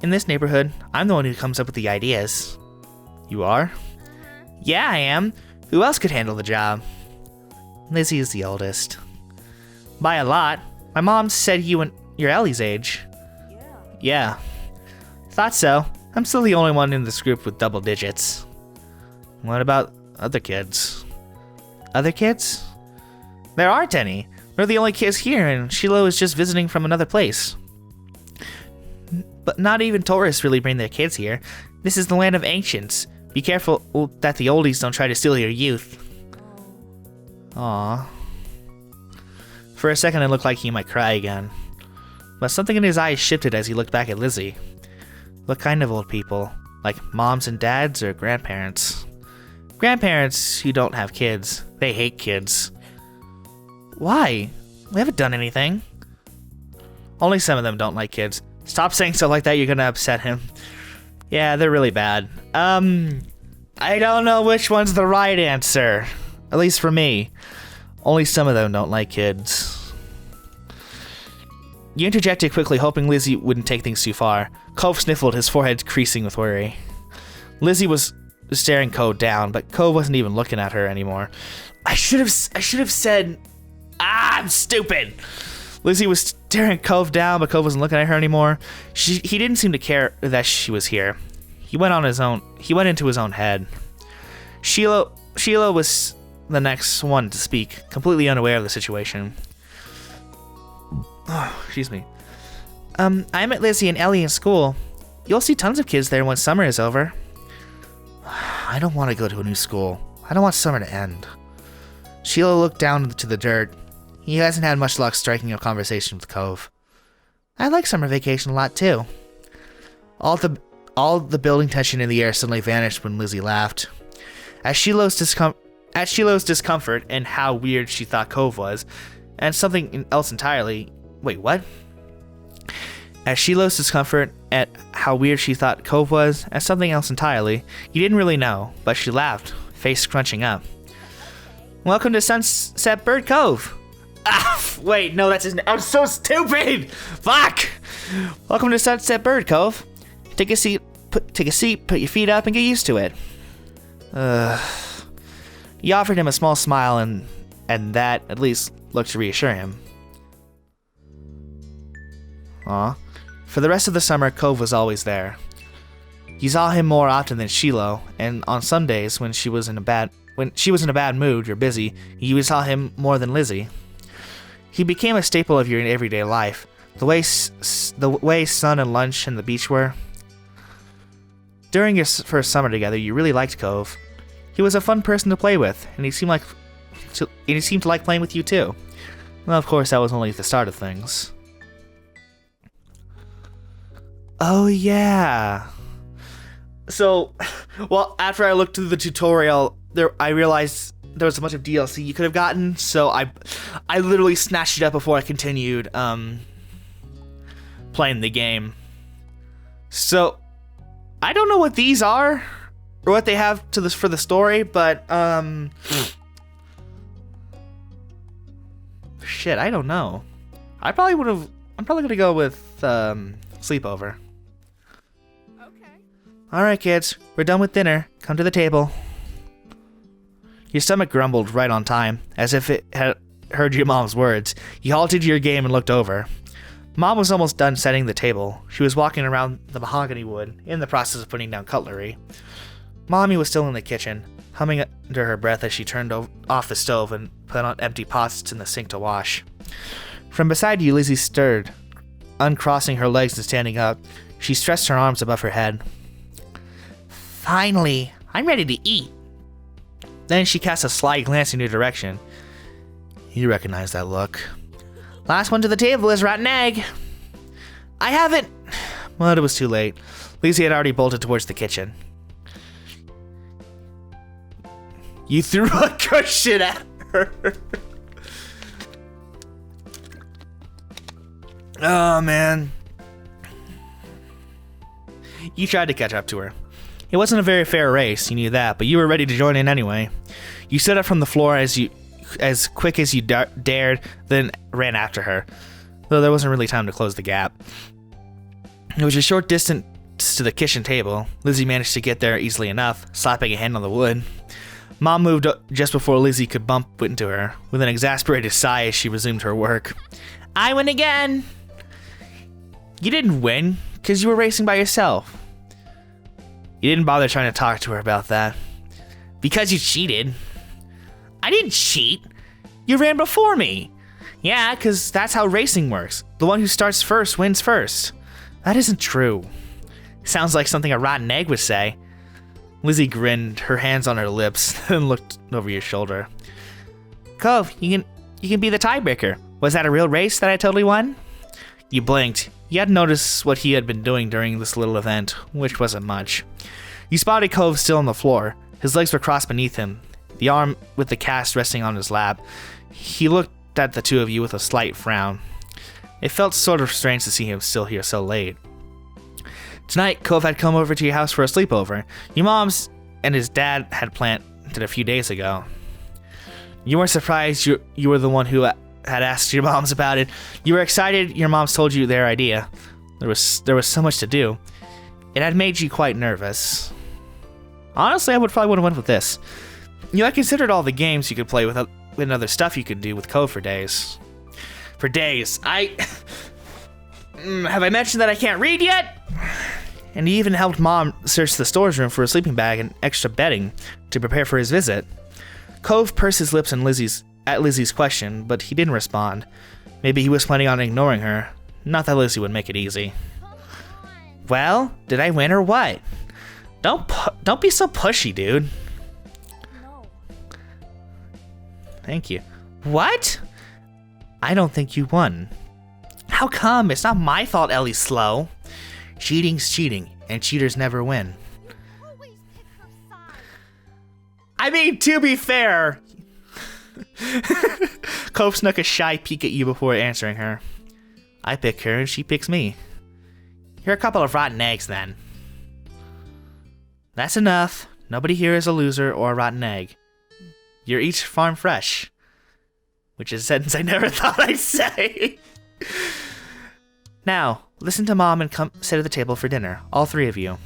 In this neighborhood, I'm the one who comes up with the ideas. You are? Yeah, I am. Who else could handle the job? Lizzie is the oldest. By a lot. My mom said you're Ellie's age. Yeah. Thought so. I'm still the only one in this group with double digits. What about other kids? Other kids? There aren't any. We're the only kids here, and Shiloh is just visiting from another place. but not even tourists really bring their kids here. This is the land of ancients. Be careful that the oldies don't try to steal your youth. Aww. For a second it looked like he might cry again. But something in his eyes shifted as he looked back at Lizzie. What kind of old people? Like moms and dads or grandparents? Grandparents who don't have kids. They hate kids. Why? We haven't done anything. Only some of them don't like kids. Stop saying stuff like that, you're gonna upset him. Yeah, they're really bad. I don't know which one's the right answer. At least for me. Only some of them don't like kids. You interjected quickly, hoping Lizzie wouldn't take things too far. Cove sniffled, his forehead creasing with worry. Lizzie was staring Cove down, but Cove wasn't even looking at her anymore. I should have said... I'm stupid! Lizzie was staring Cove down, but Cove wasn't looking at her anymore. He didn't seem to care that she was here. He went into his own head. Sheila was the next one to speak, completely unaware of the situation. Oh, excuse me. I met Lizzie and Ellie in school. You'll see tons of kids there once summer is over. I don't want to go to a new school. I don't want summer to end. Sheila looked down to the dirt. He hasn't had much luck striking a conversation with Cove. I like summer vacation a lot too. All the building tension in the air suddenly vanished when Lizzie laughed. At Sheila's discomfort and how weird she thought Cove was, and something else entirely. Wait, what? At Sheila's discomfort at how weird she thought Cove was, and something else entirely, you didn't really know, but she laughed, face scrunching up. Welcome to Sunset Bird Cove. Wait, no, that's his name. I'm so stupid! Fuck! Welcome to Sunset Bird Cove. Take a seat, put your feet up, and get used to it. You offered him a small smile, and that, at least, looked to reassure him. Aw. For the rest of the summer, Cove was always there. You saw him more often than Sheila, and on some days when she was in a bad mood or busy, you saw him more than Lizzie. He became a staple of your everyday life, the way sun and lunch and the beach were. During your first summer together, you really liked Cove. He was a fun person to play with, and he seemed to like playing with you too. Well, of course, that was only the start of things. Oh yeah. So, well, after I looked through the tutorial, I realized there was a bunch of DLC you could have gotten, so I literally snatched it up before I continued playing the game. So, I don't know what these are or what they have for the story, but shit, I don't know. I'm probably gonna go with sleepover. Alright kids, we're done with dinner. Come to the table. Your stomach grumbled right on time, as if it had heard your mom's words. You halted your game and looked over. Mom was almost done setting the table. She was walking around the mahogany wood, in the process of putting down cutlery. Mommy was still in the kitchen, humming under her breath as she turned off the stove and put on empty pots in the sink to wash. From beside you, Lizzie stirred, uncrossing her legs and standing up. She stretched her arms above her head. Finally, I'm ready to eat. Then she cast a sly glance in your direction. You recognize that look. Last one to the table is rotten egg. I haven't... Well, it was too late. Lizzie had already bolted towards the kitchen. You threw a cushion at her. Oh, man. You tried to catch up to her. It wasn't a very fair race, you knew that, but you were ready to join in anyway. You stood up from the floor as quick as you dared, then ran after her, though there wasn't really time to close the gap. It was a short distance to the kitchen table. Lizzie managed to get there easily enough, slapping a hand on the wood. Mom moved up just before Lizzie could bump into her, with an exasperated sigh as she resumed her work. I win again! You didn't win, because you were racing by yourself. You didn't bother trying to talk to her about that. Because you cheated. I didn't cheat. You ran before me. Yeah, because that's how racing works. The one who starts first wins first. That isn't true. Sounds like something a rotten egg would say. Lizzie grinned, her hands on her lips, and looked over your shoulder. Cove, you can be the tiebreaker. Was that a real race that I totally won? You blinked. You hadn't noticed what he had been doing during this little event, which wasn't much. You spotted Cove still on the floor. His legs were crossed beneath him, the arm with the cast resting on his lap. He looked at the two of you with a slight frown. It felt sort of strange to see him still here so late. Tonight, Cove had come over to your house for a sleepover. Your mom's and his dad had planned it a few days ago. You weren't surprised you were the one who had asked your moms about it. You were excited your moms told you their idea. There was so much to do. It had made you quite nervous. Honestly, I probably would have went with this. I considered all the games you could play with and other stuff you could do with Cove for days. For days. Have I mentioned that I can't read yet? And he even helped Mom search the storage room for a sleeping bag and extra bedding to prepare for his visit. Cove pursed his lips at Lizzie's question, but he didn't respond. Maybe he was planning on ignoring her. Not that Lizzie would make it easy. Well, did I win or what? Don't be so pushy, dude. No. Thank you. What? I don't think you won. How come? It's not my fault Ellie's slow. Cheating's cheating, and cheaters never win. Always pick her side. I mean, to be fair. Cove snuck a shy peek at you before answering her. I pick her and she picks me. You're a couple of rotten eggs then. That's enough. Nobody here is a loser or a rotten egg. You're each farm fresh. Which is a sentence I never thought I'd say. Now, listen to Mom and come sit at the table for dinner, all three of you.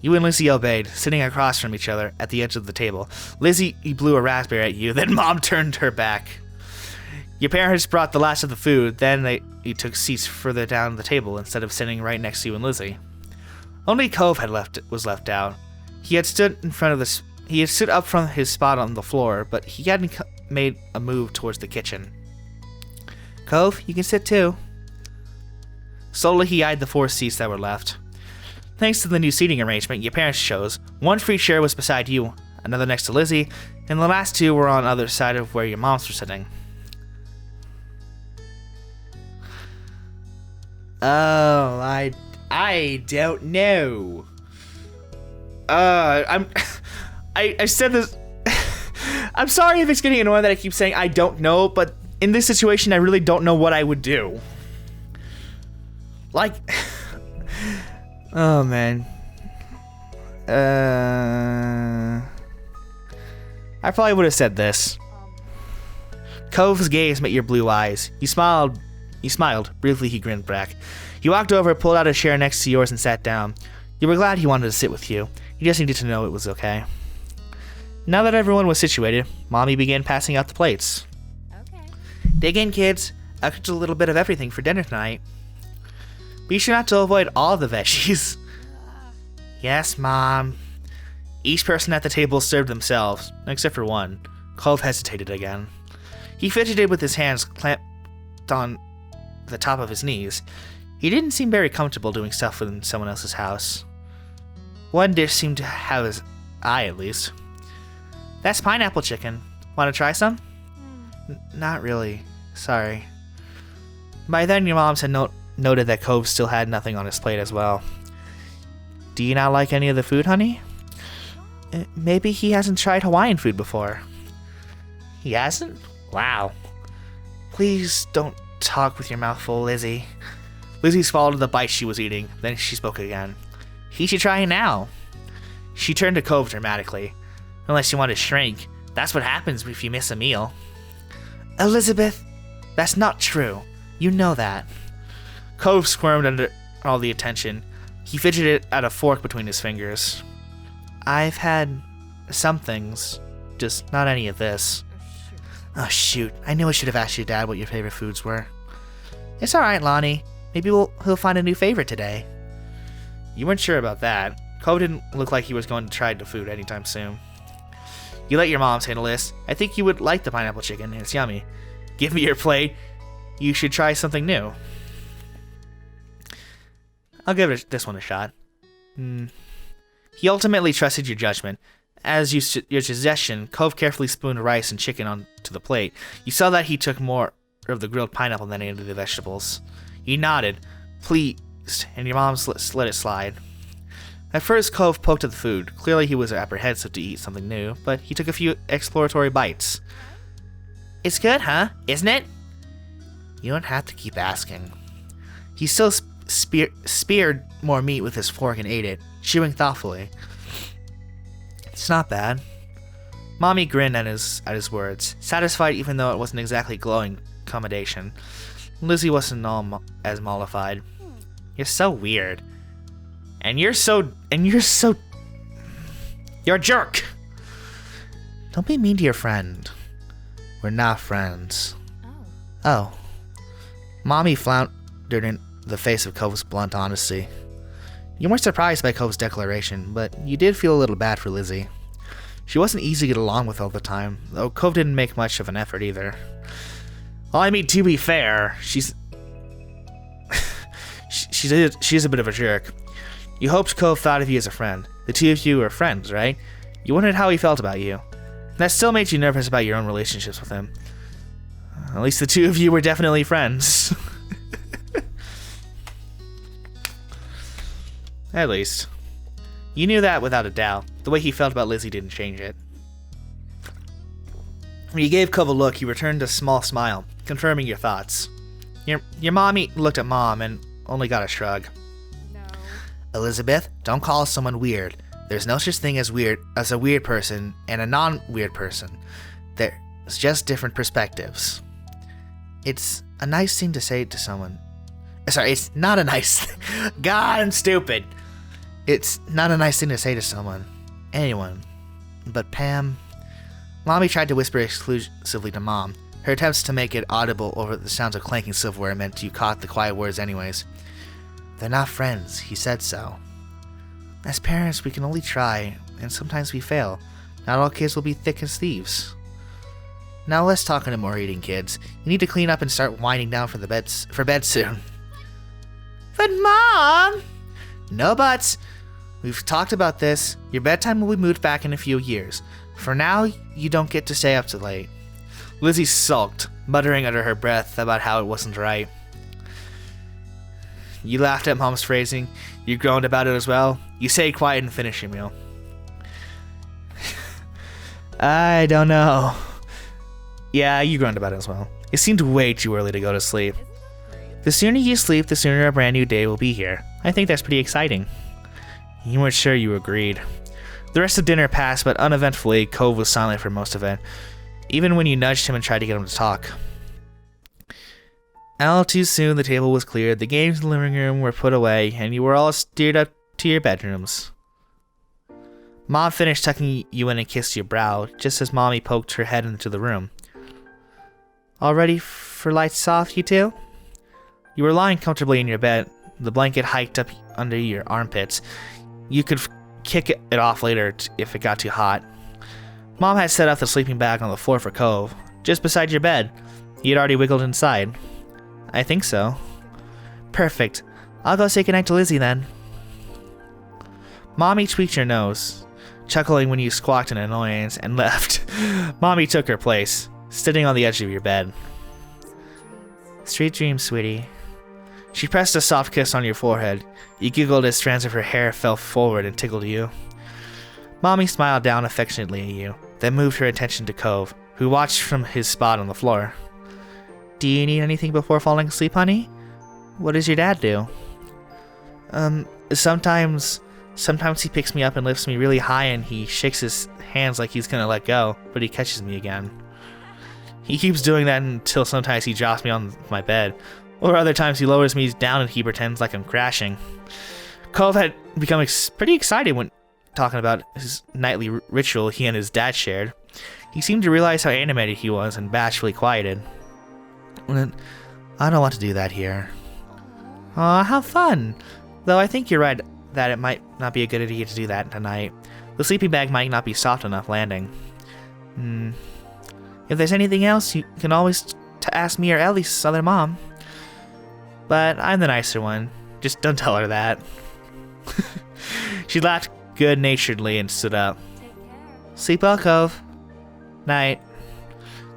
You and Lizzie obeyed, sitting across from each other at the edge of the table. Lizzie blew a raspberry at you, then Mom turned her back. Your parents brought the last of the food, then you took seats further down the table instead of sitting right next to you and Lizzie. Only Cove was left out. He had stood up from his spot on the floor, but he hadn't made a move towards the kitchen. Cove, you can sit too. Slowly he eyed the 4 seats that were left. Thanks to the new seating arrangement your parents chose, one free chair was beside you, another next to Lizzie, and the last 2 were on the other side of where your moms were sitting. Oh, I don't know. I said this. I'm sorry if it's getting annoying that I keep saying I don't know, but in this situation, I really don't know what I would do. Like, oh man. I probably would have said this. Cove's gaze met your blue eyes. He smiled. Briefly, he grinned back. He walked over, pulled out a chair next to yours, and sat down. You were glad he wanted to sit with you. You just needed to know it was okay. Now that everyone was situated, Mommy began passing out the plates. Okay. Dig in, kids. I cooked a little bit of everything for dinner tonight. Be sure not to avoid all the veggies. Yes, Mom. Each person at the table served themselves, except for one. Cove hesitated again. He fidgeted with his hands clamped on the top of his knees. He didn't seem very comfortable doing stuff in someone else's house. One dish seemed to have his eye, at least. That's pineapple chicken. Want to try some? Not really. Sorry. By then, your moms had noted that Cove still had nothing on his plate as well. Do you not like any of the food, honey? Maybe he hasn't tried Hawaiian food before. He hasn't? Wow. Please don't talk with your mouth full, Lizzie. Lizzie swallowed the bite she was eating, then she spoke again. He should try it now. She turned to Cove dramatically. Unless you want to shrink. That's what happens if you miss a meal. Elizabeth, that's not true. You know that. Cove squirmed under all the attention. He fidgeted at a fork between his fingers. I've had some things, just not any of this. Oh shoot, I knew I should have asked your dad what your favorite foods were. It's alright, Lonnie. Maybe he'll find a new favorite today. You weren't sure about that. Cove didn't look like he was going to try the food anytime soon. You let your moms handle this. I think you would like the pineapple chicken, it's yummy. Give me your plate. You should try something new. I'll give this one a shot. He ultimately trusted your judgment. As your suggestion, Cove carefully spooned rice and chicken onto the plate. You saw that he took more of the grilled pineapple than any of the vegetables. He nodded, pleased, and your mom let it slide. At first, Cove poked at the food. Clearly he was apprehensive to eat something new, but he took a few exploratory bites. It's good, huh? Isn't it? You don't have to keep asking. He still speared more meat with his fork and ate it, chewing thoughtfully. It's not bad. Mommy grinned at his words, satisfied even though it wasn't exactly glowing commendation. Lizzie wasn't all as mollified. You're so weird. You're a jerk. Don't be mean to your friend. We're not friends. Oh. Oh. Mommy floundered in the face of Cove's blunt honesty. You weren't surprised by Cove's declaration, but you did feel a little bad for Lizzie. She wasn't easy to get along with all the time, though Cove didn't make much of an effort either. Well, I mean, to be fair, she's a bit of a jerk. You hoped Cove thought of you as a friend. The two of you were friends, right? You wondered how he felt about you. That still made you nervous about your own relationships with him. At least the two of you were definitely friends. At least. You knew that without a doubt. The way he felt about Lizzie didn't change it. When you gave Cove a look, he returned a small smile, confirming your thoughts. Your mommy looked at Mom and only got a shrug. No. Elizabeth, don't call someone weird. There's no such thing as a weird person and a non-weird person. There's just different perspectives. It's a nice thing to say to someone. Sorry, it's not a nice thing. God, I'm stupid. It's not a nice thing to say to someone. Anyone. But Pam... Mommy tried to whisper exclusively to Mom. Her attempts to make it audible over the sounds of clanking silverware meant you caught the quiet words anyways. They're not friends, he said so. As parents, we can only try, and sometimes we fail. Not all kids will be thick as thieves. Now let's talk into more eating, kids. You need to clean up and start winding down for bed soon. But Mom! No buts. We've talked about this. Your bedtime will be moved back in a few years. For now, you don't get to stay up too late. Lizzie sulked, muttering under her breath about how it wasn't right. You laughed at Mom's phrasing. You groaned about it as well. You stayed quiet and finished your meal. I don't know. Yeah, you groaned about it as well. It seemed way too early to go to sleep. The sooner you sleep, the sooner a brand new day will be here. I think that's pretty exciting. You weren't sure you agreed. The rest of dinner passed, but uneventfully, Cove was silent for most of it, even when you nudged him and tried to get him to talk. All too soon, the table was cleared, the games in the living room were put away, and you were all steered up to your bedrooms. Mom finished tucking you in and kissed your brow, just as Mommy poked her head into the room. All ready for lights off, you two? You were lying comfortably in your bed, the blanket hiked up under your armpits. You could kick it off later if it got too hot. Mom had set up the sleeping bag on the floor for Cove, just beside your bed. He had already wiggled inside. I think so. Perfect. I'll go say goodnight to Lizzie then. Mommy tweaked your nose, chuckling when you squawked in annoyance, and left. Mommy took her place, sitting on the edge of your bed. Sweet dreams, sweetie. She pressed a soft kiss on your forehead. You giggled as strands of her hair fell forward and tickled you. Mommy smiled down affectionately at you, then moved her attention to Cove, who watched from his spot on the floor. Do you need anything before falling asleep, honey? What does your dad do? Sometimes he picks me up and lifts me really high and he shakes his hands like he's gonna let go, but he catches me again. He keeps doing that until sometimes he drops me on my bed, or other times he lowers me down and he pretends like I'm crashing. Cove had become pretty excited when talking about his nightly ritual he and his dad shared. He seemed to realize how animated he was and bashfully quieted. I don't want to do that here. Aw, how fun! Though I think you're right that it might not be a good idea to do that tonight. The sleeping bag might not be soft enough landing. If there's anything else, you can always ask me or Ellie's other mom. But I'm the nicer one. Just don't tell her that. She laughed good-naturedly and stood up. Take care. Sleep well, Cove. Night.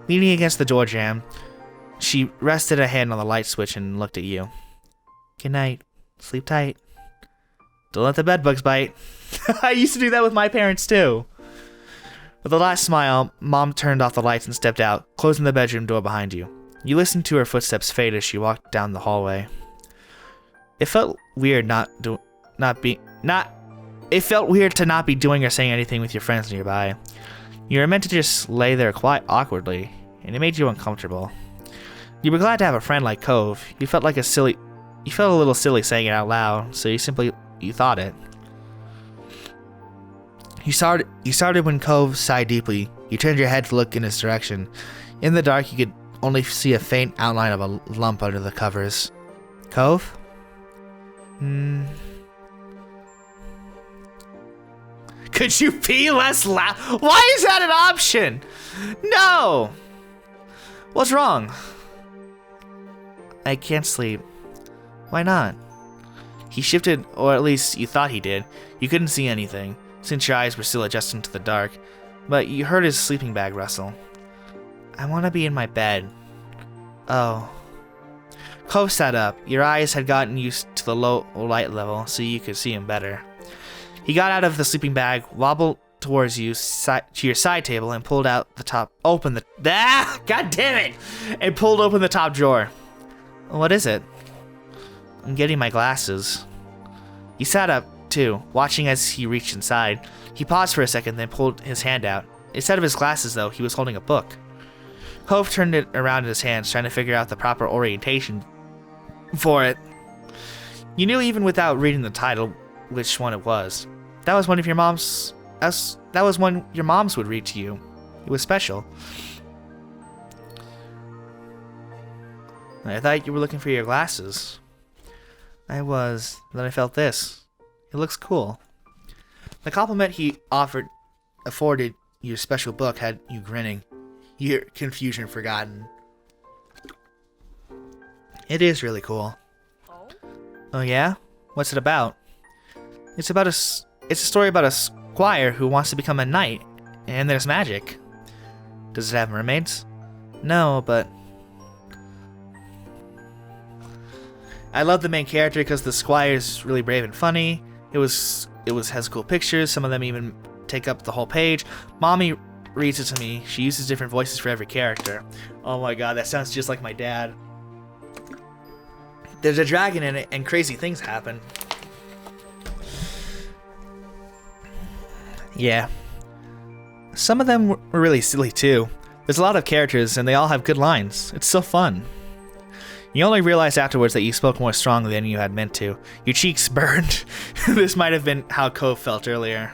Leaning against the door jamb, she rested a hand on the light switch and looked at you. Good night. Sleep tight. Don't let the bedbugs bite. I used to do that with my parents too. With a last smile, Mom turned off the lights and stepped out, closing the bedroom door behind you. You listened to her footsteps fade as she walked down the hallway. It felt weird It felt weird to not be doing or saying anything with your friends nearby. You were meant to just lay there quiet awkwardly, and it made you uncomfortable. You were glad to have a friend like Cove. You felt a little silly saying it out loud, so you thought it. You started when Cove sighed deeply. You turned your head to look in his direction. In the dark, you could only see a faint outline of a lump under the covers. Cove? Could you be less loud? Why is that an option? No! What's wrong? I can't sleep. Why not? He shifted, or at least you thought he did. You couldn't see anything, since your eyes were still adjusting to the dark, but you heard his sleeping bag rustle. I want to be in my bed. Oh. Cove sat up. Your eyes had gotten used to the low light level, so you could see him better. He got out of the sleeping bag, wobbled towards you to your side table, and pulled out the top. God damn it! And pulled open the top drawer. What is it? I'm getting my glasses. He sat up, too, watching as he reached inside. He paused for a second, then pulled his hand out. Instead of his glasses, though, he was holding a book. Cove turned it around in his hands, trying to figure out the proper orientation for it. You knew even without reading the title which one it was. That was one your mom's would read to you. It was special. I thought you were looking for your glasses. I was. Then I felt this. It looks cool. The compliment he afforded your special book had you grinning, your confusion forgotten. It is really cool. Oh yeah? What's it about? It's a story about a squire who wants to become a knight, and there's magic. Does it have mermaids? No, but I love the main character because the squire's really brave and funny. It has cool pictures. Some of them even take up the whole page. Mommy reads it to me. She uses different voices for every character. Oh my god, that sounds just like my dad. There's a dragon in it, and crazy things happen. Yeah. Some of them were really silly too. There's a lot of characters, and they all have good lines. It's so fun. You only realized afterwards that you spoke more strongly than you had meant to. Your cheeks burned. This might have been how Cove felt earlier.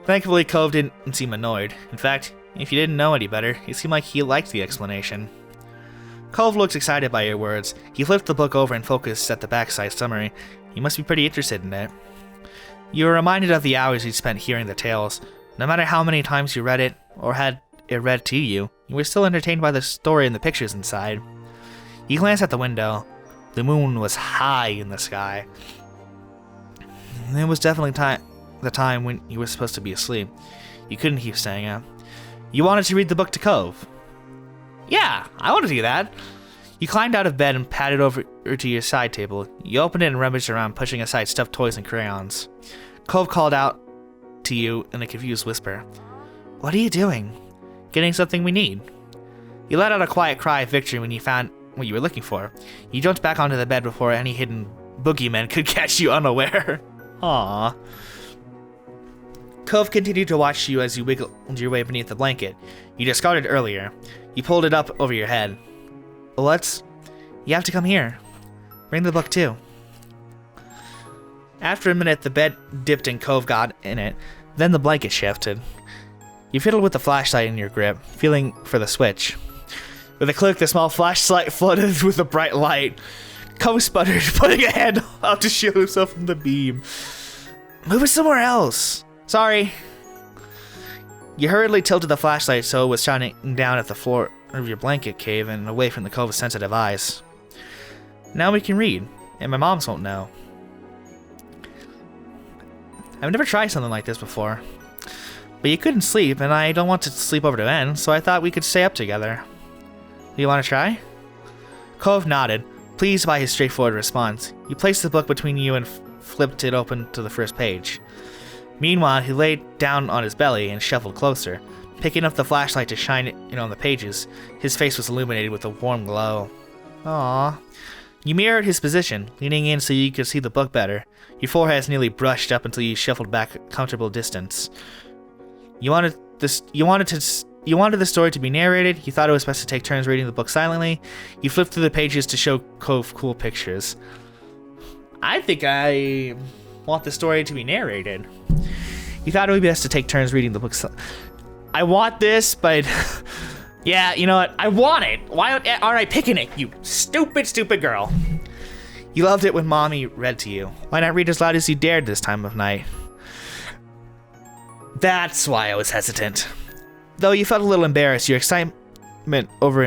Thankfully, Cove didn't seem annoyed. In fact, if you didn't know any better, it seemed like he liked the explanation. Cove looked excited by your words. He flipped the book over and focused at the backside summary. You must be pretty interested in it. You were reminded of the hours you'd spent hearing the tales. No matter how many times you read it, or had it read to you, you were still entertained by the story and the pictures inside. You glanced at the window. The moon was high in the sky. It was definitely the time when you were supposed to be asleep. You couldn't keep staying up. You wanted to read the book to Cove. Yeah, I want to do that. You climbed out of bed and padded over to your side table. You opened it and rummaged around, pushing aside stuffed toys and crayons. Cove called out to you in a confused whisper. What are you doing? Getting something we need. You let out a quiet cry of victory when you found what you were looking for. You jumped back onto the bed before any hidden boogeyman could catch you unaware. Aww. Cove continued to watch you as you wiggled your way beneath the blanket you discarded earlier. You pulled it up over your head. You have to come here. Bring the book too. After a minute, the bed dipped and Cove got in it. Then the blanket shifted. You fiddled with the flashlight in your grip, feeling for the switch. With a click, the small flashlight flooded with a bright light. Cove sputtered, putting a hand up to shield himself from the beam. Move it somewhere else. Sorry. You hurriedly tilted the flashlight so it was shining down at the floor of your blanket cave and away from the Cove's sensitive eyes. Now we can read. and my moms won't know. I've never tried something like this before. But you couldn't sleep, and I don't want to sleep over to end, so I thought we could stay up together. Do you want to try? Cove nodded, pleased by his straightforward response. He placed the book between you and flipped it open to the first page. Meanwhile, he laid down on his belly and shuffled closer, picking up the flashlight to shine it on the pages. His face was illuminated with a warm glow. Aww. You mirrored his position, leaning in so you could see the book better. Your forehead nearly brushed up until you shuffled back a comfortable distance. You wanted the story to be narrated. You thought it was best to take turns reading the book silently. You flipped through the pages to show Cove cool pictures. I think I want the story to be narrated. You thought it would be best to take turns reading the book. I want this, but yeah, you know what? I want it. Why aren't I picking it? You stupid girl. You loved it when Mommy read to you. Why not read as loud as you dared this time of night? That's why I was hesitant. Though you felt a little embarrassed, your excitement over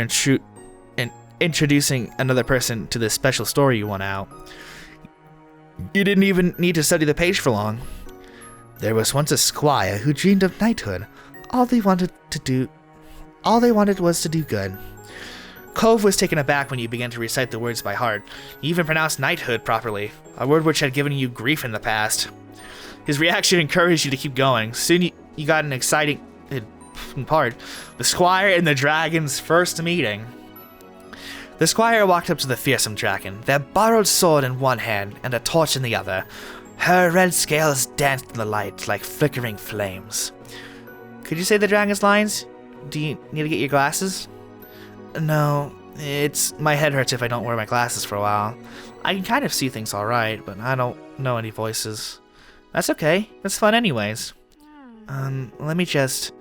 introducing another person to this special story you want out. You didn't even need to study the page for long. There was once a squire who dreamed of knighthood. All they wanted was to do good. Cove was taken aback when you began to recite the words by heart. You even pronounced knighthood properly, a word which had given you grief in the past. His reaction encouraged you to keep going. Soon you got an exciting part. The squire and the dragon's first meeting. The squire walked up to the fearsome dragon, their borrowed sword in one hand and a torch in the other. Her red scales danced in the light like flickering flames. Could you say the dragon's lines? Do you need to get your glasses? No, my head hurts if I don't wear my glasses for a while. I can kind of see things alright, but I don't know any voices. That's okay. That's fun anyways. Let me just...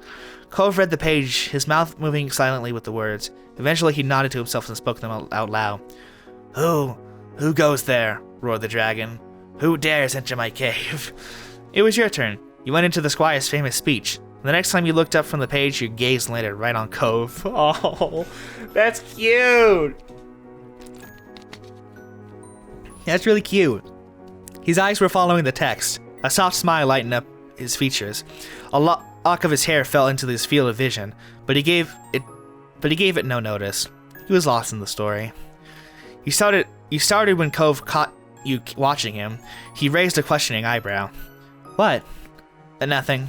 Cove read the page, his mouth moving silently with the words. Eventually he nodded to himself and spoke them out loud. Who goes there? Roared the dragon. Who dares enter my cave? It was your turn. You went into the squire's famous speech. The next time you looked up from the page, your gaze landed right on Cove. Oh, that's cute! That's really cute. His eyes were following the text. A soft smile lightened up his features. A lock of his hair fell into his field of vision, but he gave it no notice. He was lost in the story. You started when Cove caught you watching him. He raised a questioning eyebrow. What? Nothing.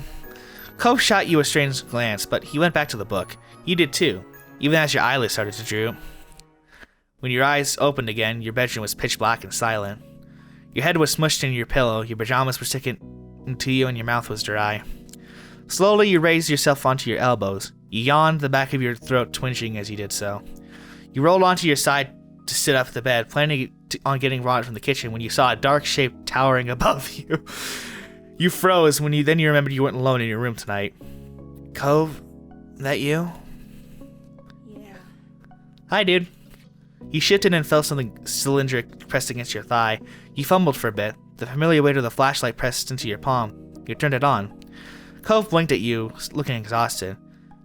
Cove shot you a strange glance, but he went back to the book. You did too, even as your eyelids started to droop. When your eyes opened again, your bedroom was pitch black and silent. Your head was smushed in your pillow, your pajamas were sticking to you, and your mouth was dry. Slowly, you raised yourself onto your elbows. You yawned, the back of your throat twinging as you did so. You rolled onto your side to sit up the bed, planning on getting Ron from the kitchen when you saw a dark shape towering above you. You froze when you remembered you weren't alone in your room tonight. Cove, that you? Yeah. Hi, dude. You shifted and felt something cylindric pressed against your thigh. You fumbled for a bit. The familiar weight of the flashlight pressed into your palm. You turned it on. Cove blinked at you, looking exhausted.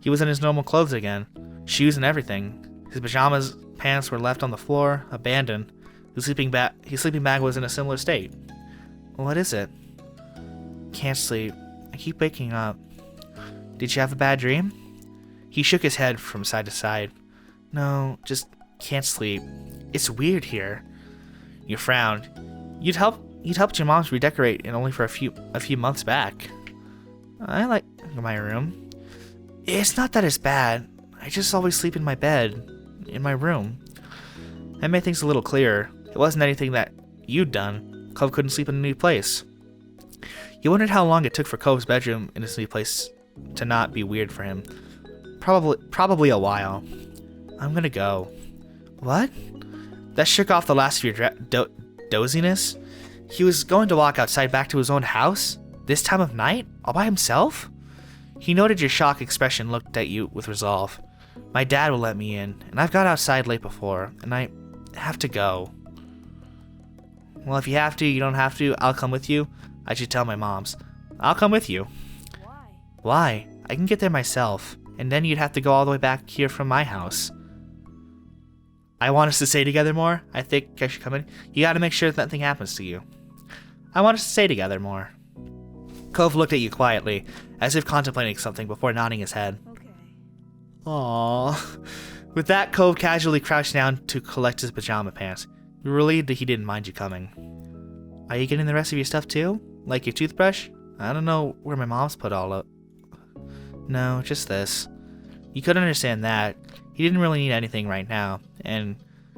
He was in his normal clothes again, shoes and everything. His pajamas, pants were left on the floor, abandoned. His sleeping bag was in a similar state. What is it? Can't sleep. I keep waking up. Did you have a bad dream? He shook his head from side to side. No, just can't sleep. It's weird here. You frowned. You'd helped your moms redecorate it only for a few months back. I like my room. It's not that it's bad. I just always sleep in my bed, in my room. That made things a little clearer. It wasn't anything that you'd done. Cove couldn't sleep in a new place. You wondered how long it took for Cove's bedroom in his new place to not be weird for him. Probably a while. I'm gonna go. What? That shook off the last of your doziness. He was going to walk outside back to his own house? This time of night? All by himself? He noted your shocked expression, looked at you with resolve. My dad will let me in, and I've got outside late before, and I have to go. Well, if you have to, you don't have to. I'll come with you. I should tell my moms. I'll come with you. Why? Why? I can get there myself, and then you'd have to go all the way back here from my house. I want us to stay together more. I think I should come in. You gotta make sure that nothing happens to you. I want us to stay together more. Cove looked at you quietly, as if contemplating something before nodding his head. Okay. Aww. With that, Cove casually crouched down to collect his pajama pants. You were relieved that he didn't mind you coming. Are you getting the rest of your stuff too? Like your toothbrush? I don't know where my mom's put all of. No, just this. You could understand that. He didn't really need anything right now, and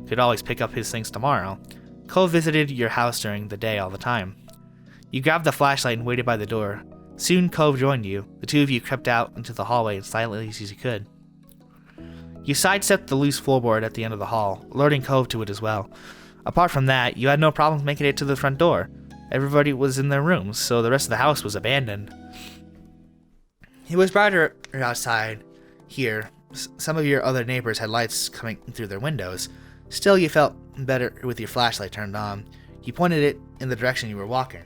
could always pick up his things tomorrow. Cove visited your house during the day all the time. You grabbed the flashlight and waited by the door. Soon Cove joined you. The two of you crept out into the hallway as silently as you could. You sidestepped the loose floorboard at the end of the hall, alerting Cove to it as well. Apart from that, you had no problems making it to the front door. Everybody was in their rooms, so the rest of the house was abandoned. It was brighter outside here. Some of your other neighbors had lights coming through their windows. Still, you felt better with your flashlight turned on. You pointed it in the direction you were walking.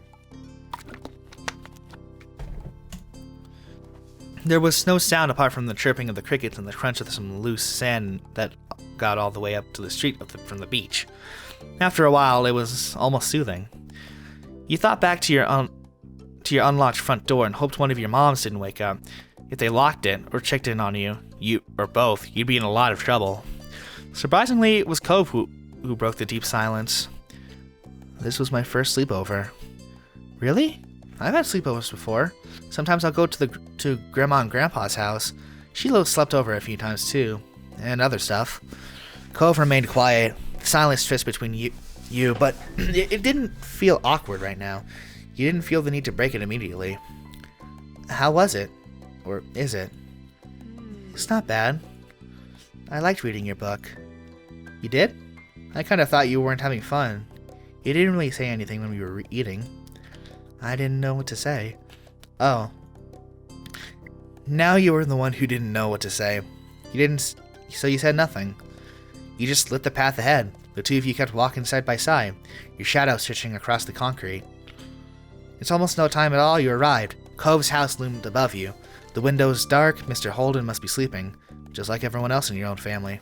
There was no sound apart from the chirping of the crickets and the crunch of some loose sand that got all the way up to the street from the beach. After a while, it was almost soothing. You thought back to your unlocked front door and hoped one of your moms didn't wake up. If they locked it or checked in on you or both, you'd be in a lot of trouble. Surprisingly, it was Cove who broke the deep silence. This was my first sleepover. Really? I've had sleepovers before. Sometimes I'll go to Grandma and Grandpa's house. Sheila slept over a few times too, and other stuff. Cove remained quiet. The silence stretched between you, but it didn't feel awkward right now. You didn't feel the need to break it immediately. How was it? Or is it? It's not bad. I liked reading your book. You did? I kind of thought you weren't having fun. You didn't really say anything when we were eating. I didn't know what to say. Oh. Now you were the one who didn't know what to say. So you said nothing. You just lit the path ahead. The two of you kept walking side by side, your shadows stretching across the concrete. It's almost no time at all you arrived. Cove's house loomed above you. The window's dark. Mr. Holden must be sleeping, just like everyone else in your own family.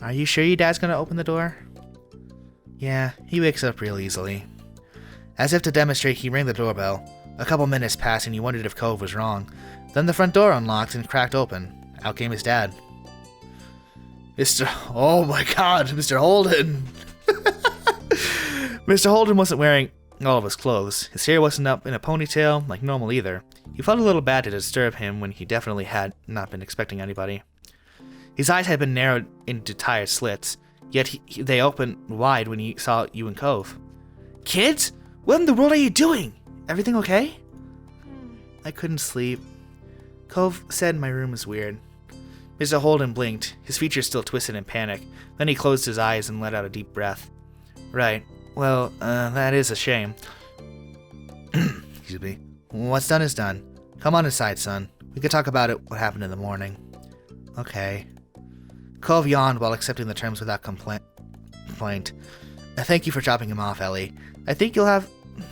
Are you sure your dad's gonna open the door? Yeah, he wakes up real easily. As if to demonstrate, he rang the doorbell. A couple minutes passed and you wondered if Cove was wrong. Then the front door unlocked and cracked open. Out came his dad. Oh my god, Mr. Holden! Mr. Holden wasn't wearing all of his clothes. His hair wasn't up in a ponytail like normal either. You felt a little bad to disturb him when he definitely had not been expecting anybody. His eyes had been narrowed into tired slits, yet they opened wide when he saw you and Cove. Kids? What in the world are you doing? Everything okay? I couldn't sleep. Cove said my room is weird. Mr. Holden blinked, his features still twisted in panic. Then he closed his eyes and let out a deep breath. Right. Well, that is a shame. Excuse me. What's done is done. Come on inside, son. We could talk about what happened in the morning. Okay. Cove yawned while accepting the terms without complaint. Thank you for dropping him off, Ellie. I think you'll have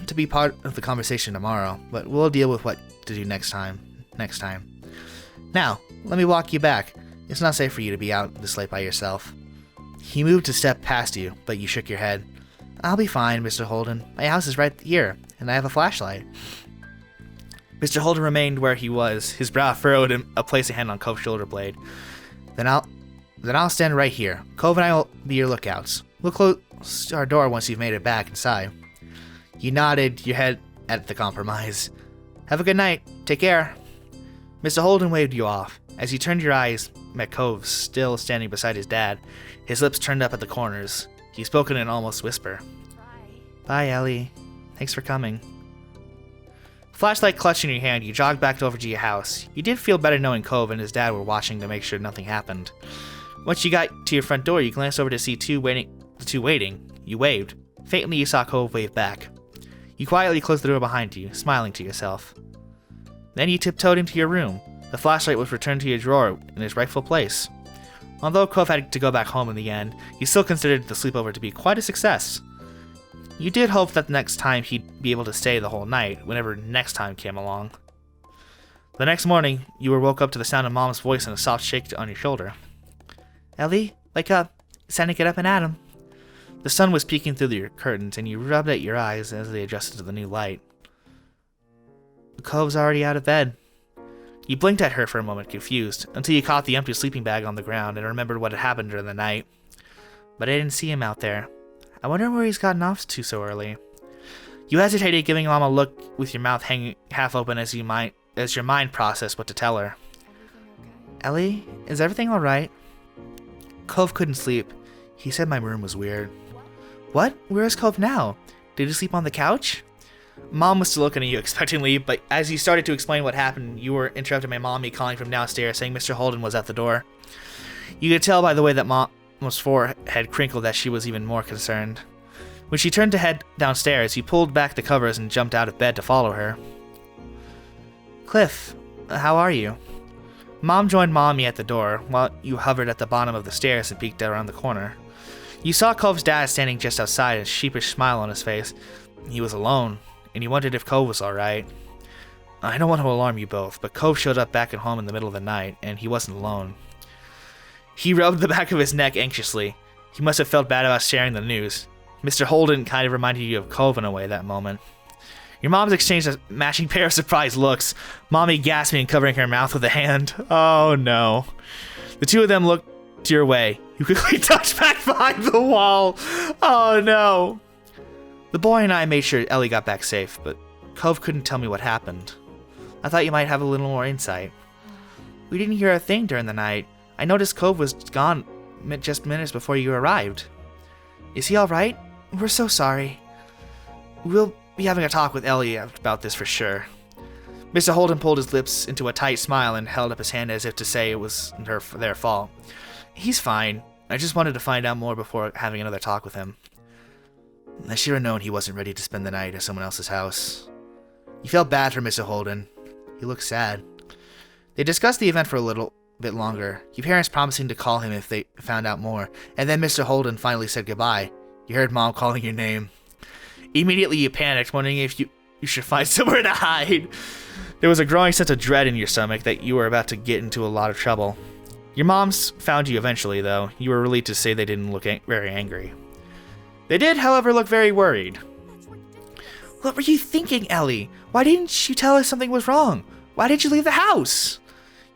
to be part of the conversation tomorrow, but we'll deal with what to do next time. Now, let me walk you back. It's not safe for you to be out this late by yourself. He moved to step past you, but you shook your head. I'll be fine, Mr. Holden. My house is right here, and I have a flashlight. Mr. Holden remained where he was, his brow furrowed and placed a hand on Cove's shoulder blade. Then I'll stand right here. Cove and I will be your lookouts. We'll close our door once you've made it back inside. You nodded your head at the compromise. Have a good night. Take care. Mr. Holden waved you off. As you turned your eyes, met Cove still standing beside his dad, his lips turned up at the corners. He spoke in an almost whisper. Bye, Ellie. Thanks for coming. Flashlight clutched in your hand, you jogged back over to your house. You did feel better knowing Cove and his dad were watching to make sure nothing happened. Once you got to your front door, you glanced over to see the two waiting. You waved. Faintly, you saw Cove wave back. You quietly closed the door behind you, smiling to yourself. Then you tiptoed into your room. The flashlight was returned to your drawer in its rightful place. Although Cove had to go back home in the end, you still considered the sleepover to be quite a success. You did hope that next time he'd be able to stay the whole night, whenever next time came along. The next morning, you were woke up to the sound of Mom's voice and a soft shake on your shoulder. Ellie, wake up. time to get up and at 'em. The sun was peeking through your curtains, and you rubbed at your eyes as they adjusted to the new light. Cove's already out of bed. You blinked at her for a moment, confused, until you caught the empty sleeping bag on the ground and remembered what had happened during the night. But I didn't see him out there. I wonder where he's gotten off to so early. You hesitated, giving Mom a look with your mouth hanging half open as your mind processed what to tell her. Ellie, is everything alright? Cove couldn't sleep. He said my room was weird. What? Where is Cove now? Did he sleep on the couch? Mom was still looking at you expectantly, but as you started to explain what happened, you were interrupted by Mommy calling from downstairs, saying Mr. Holden was at the door. You could tell by the way that Mom's forehead crinkled that she was even more concerned. When she turned to head downstairs, you pulled back the covers and jumped out of bed to follow her. Cliff, how are you? Mom joined Mommy at the door, while you hovered at the bottom of the stairs and peeked around the corner. You saw Cove's dad standing just outside, a sheepish smile on his face. He was alone, and you wondered if Cove was alright. I don't want to alarm you both, but Cove showed up back at home in the middle of the night, and he wasn't alone. He rubbed the back of his neck anxiously. He must have felt bad about sharing the news. Mr. Holden kind of reminded you of Cove in a way that moment. Your moms exchanged a matching pair of surprised looks, Mommy gasping and covering her mouth with a hand. Oh no. The two of them looked your way. You quickly ducked back behind the wall. Oh no. The boy and I made sure Ellie got back safe, but Cove couldn't tell me what happened. I thought you might have a little more insight. We didn't hear a thing during the night. I noticed Cove was gone just minutes before you arrived. Is he alright? We're so sorry. We'll be having a talk with Ellie about this for sure. Mr. Holden pulled his lips into a tight smile and held up his hand as if to say it was their fault. He's fine. I just wanted to find out more before having another talk with him. I should have known he wasn't ready to spend the night at someone else's house. You felt bad for Mr. Holden. He looked sad. They discussed the event for a little bit longer, your parents promising to call him if they found out more, and then Mr. Holden finally said goodbye. You heard Mom calling your name. Immediately you panicked, wondering if you should find somewhere to hide. There was a growing sense of dread in your stomach that you were about to get into a lot of trouble. Your moms found you eventually, though. You were relieved to say they didn't look very angry. They did, however, look very worried. What were you thinking, Ellie? Why didn't you tell us something was wrong? Why did you leave the house?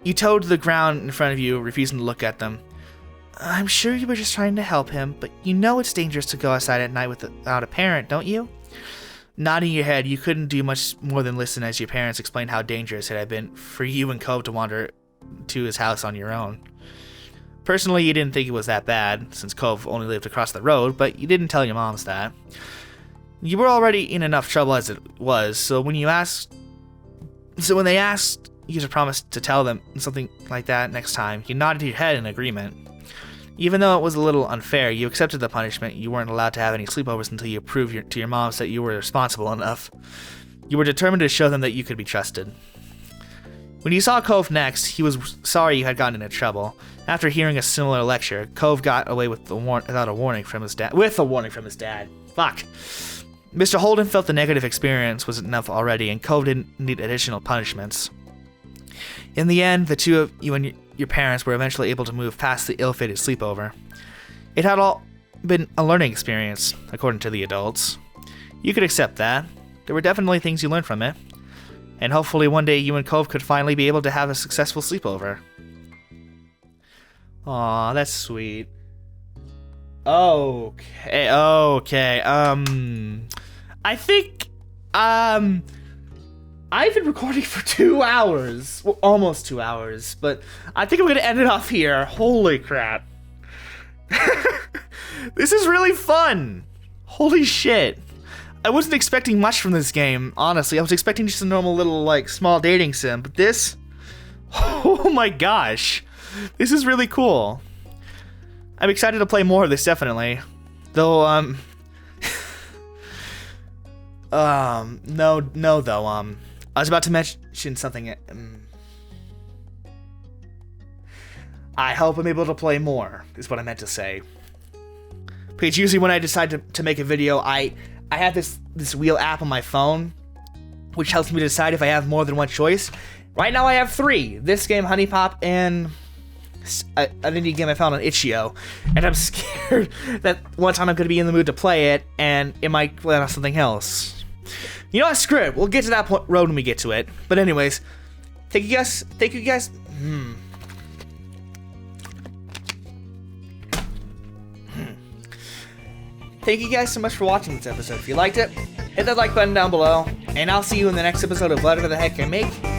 You toed to the ground in front of you, refusing to look at them. I'm sure you were just trying to help him, but you know it's dangerous to go outside at night without a parent, don't you? Nodding your head, you couldn't do much more than listen as your parents explained how dangerous it had been for you and Cove to wander to his house on your own. Personally, you didn't think it was that bad, since Cove only lived across the road, but you didn't tell your moms that. You were already in enough trouble as it was, so when they asked you to promise to tell them something like that next time, you nodded your head in agreement. Even though it was a little unfair, you accepted the punishment. You weren't allowed to have any sleepovers until you proved to your moms that you were responsible enough. You were determined to show them that you could be trusted. When you saw Cove next, he was sorry you had gotten into trouble. After hearing a similar lecture, Cove got away without a warning from his dad. With a warning from his dad. Fuck. Mr. Holden felt the negative experience was enough already, and Cove didn't need additional punishments. In the end, the two of you and your parents were eventually able to move past the ill-fated sleepover. It had all been a learning experience, according to the adults. You could accept that. There were definitely things you learned from it. And hopefully one day you and Cove could finally be able to have a successful sleepover. Aw, that's sweet. Okay. I think, I've been recording for 2 hours. Well, almost 2 hours, but I think I'm gonna end it off here. Holy crap. This is really fun. Holy shit. I wasn't expecting much from this game, honestly. I was expecting just a normal little, small dating sim, but this... Oh my gosh. This is really cool. I'm excited to play more of this, definitely. Though, I was about to mention something. I hope I'm able to play more, is what I meant to say. Because usually when I decide to make a video, I have this wheel app on my phone, which helps me decide if I have more than one choice. Right now I have 3. This game, Honey Pop, and an indie game I found on itch.io, and I'm scared that one time I'm going to be in the mood to play it, and it might land on something else. You know what? Screw it. We'll get to that road when we get to it. But anyways, thank you guys. Thank you guys so much for watching this episode. If you liked it, hit that like button down below, and I'll see you in the next episode of Whatever the Heck I Make.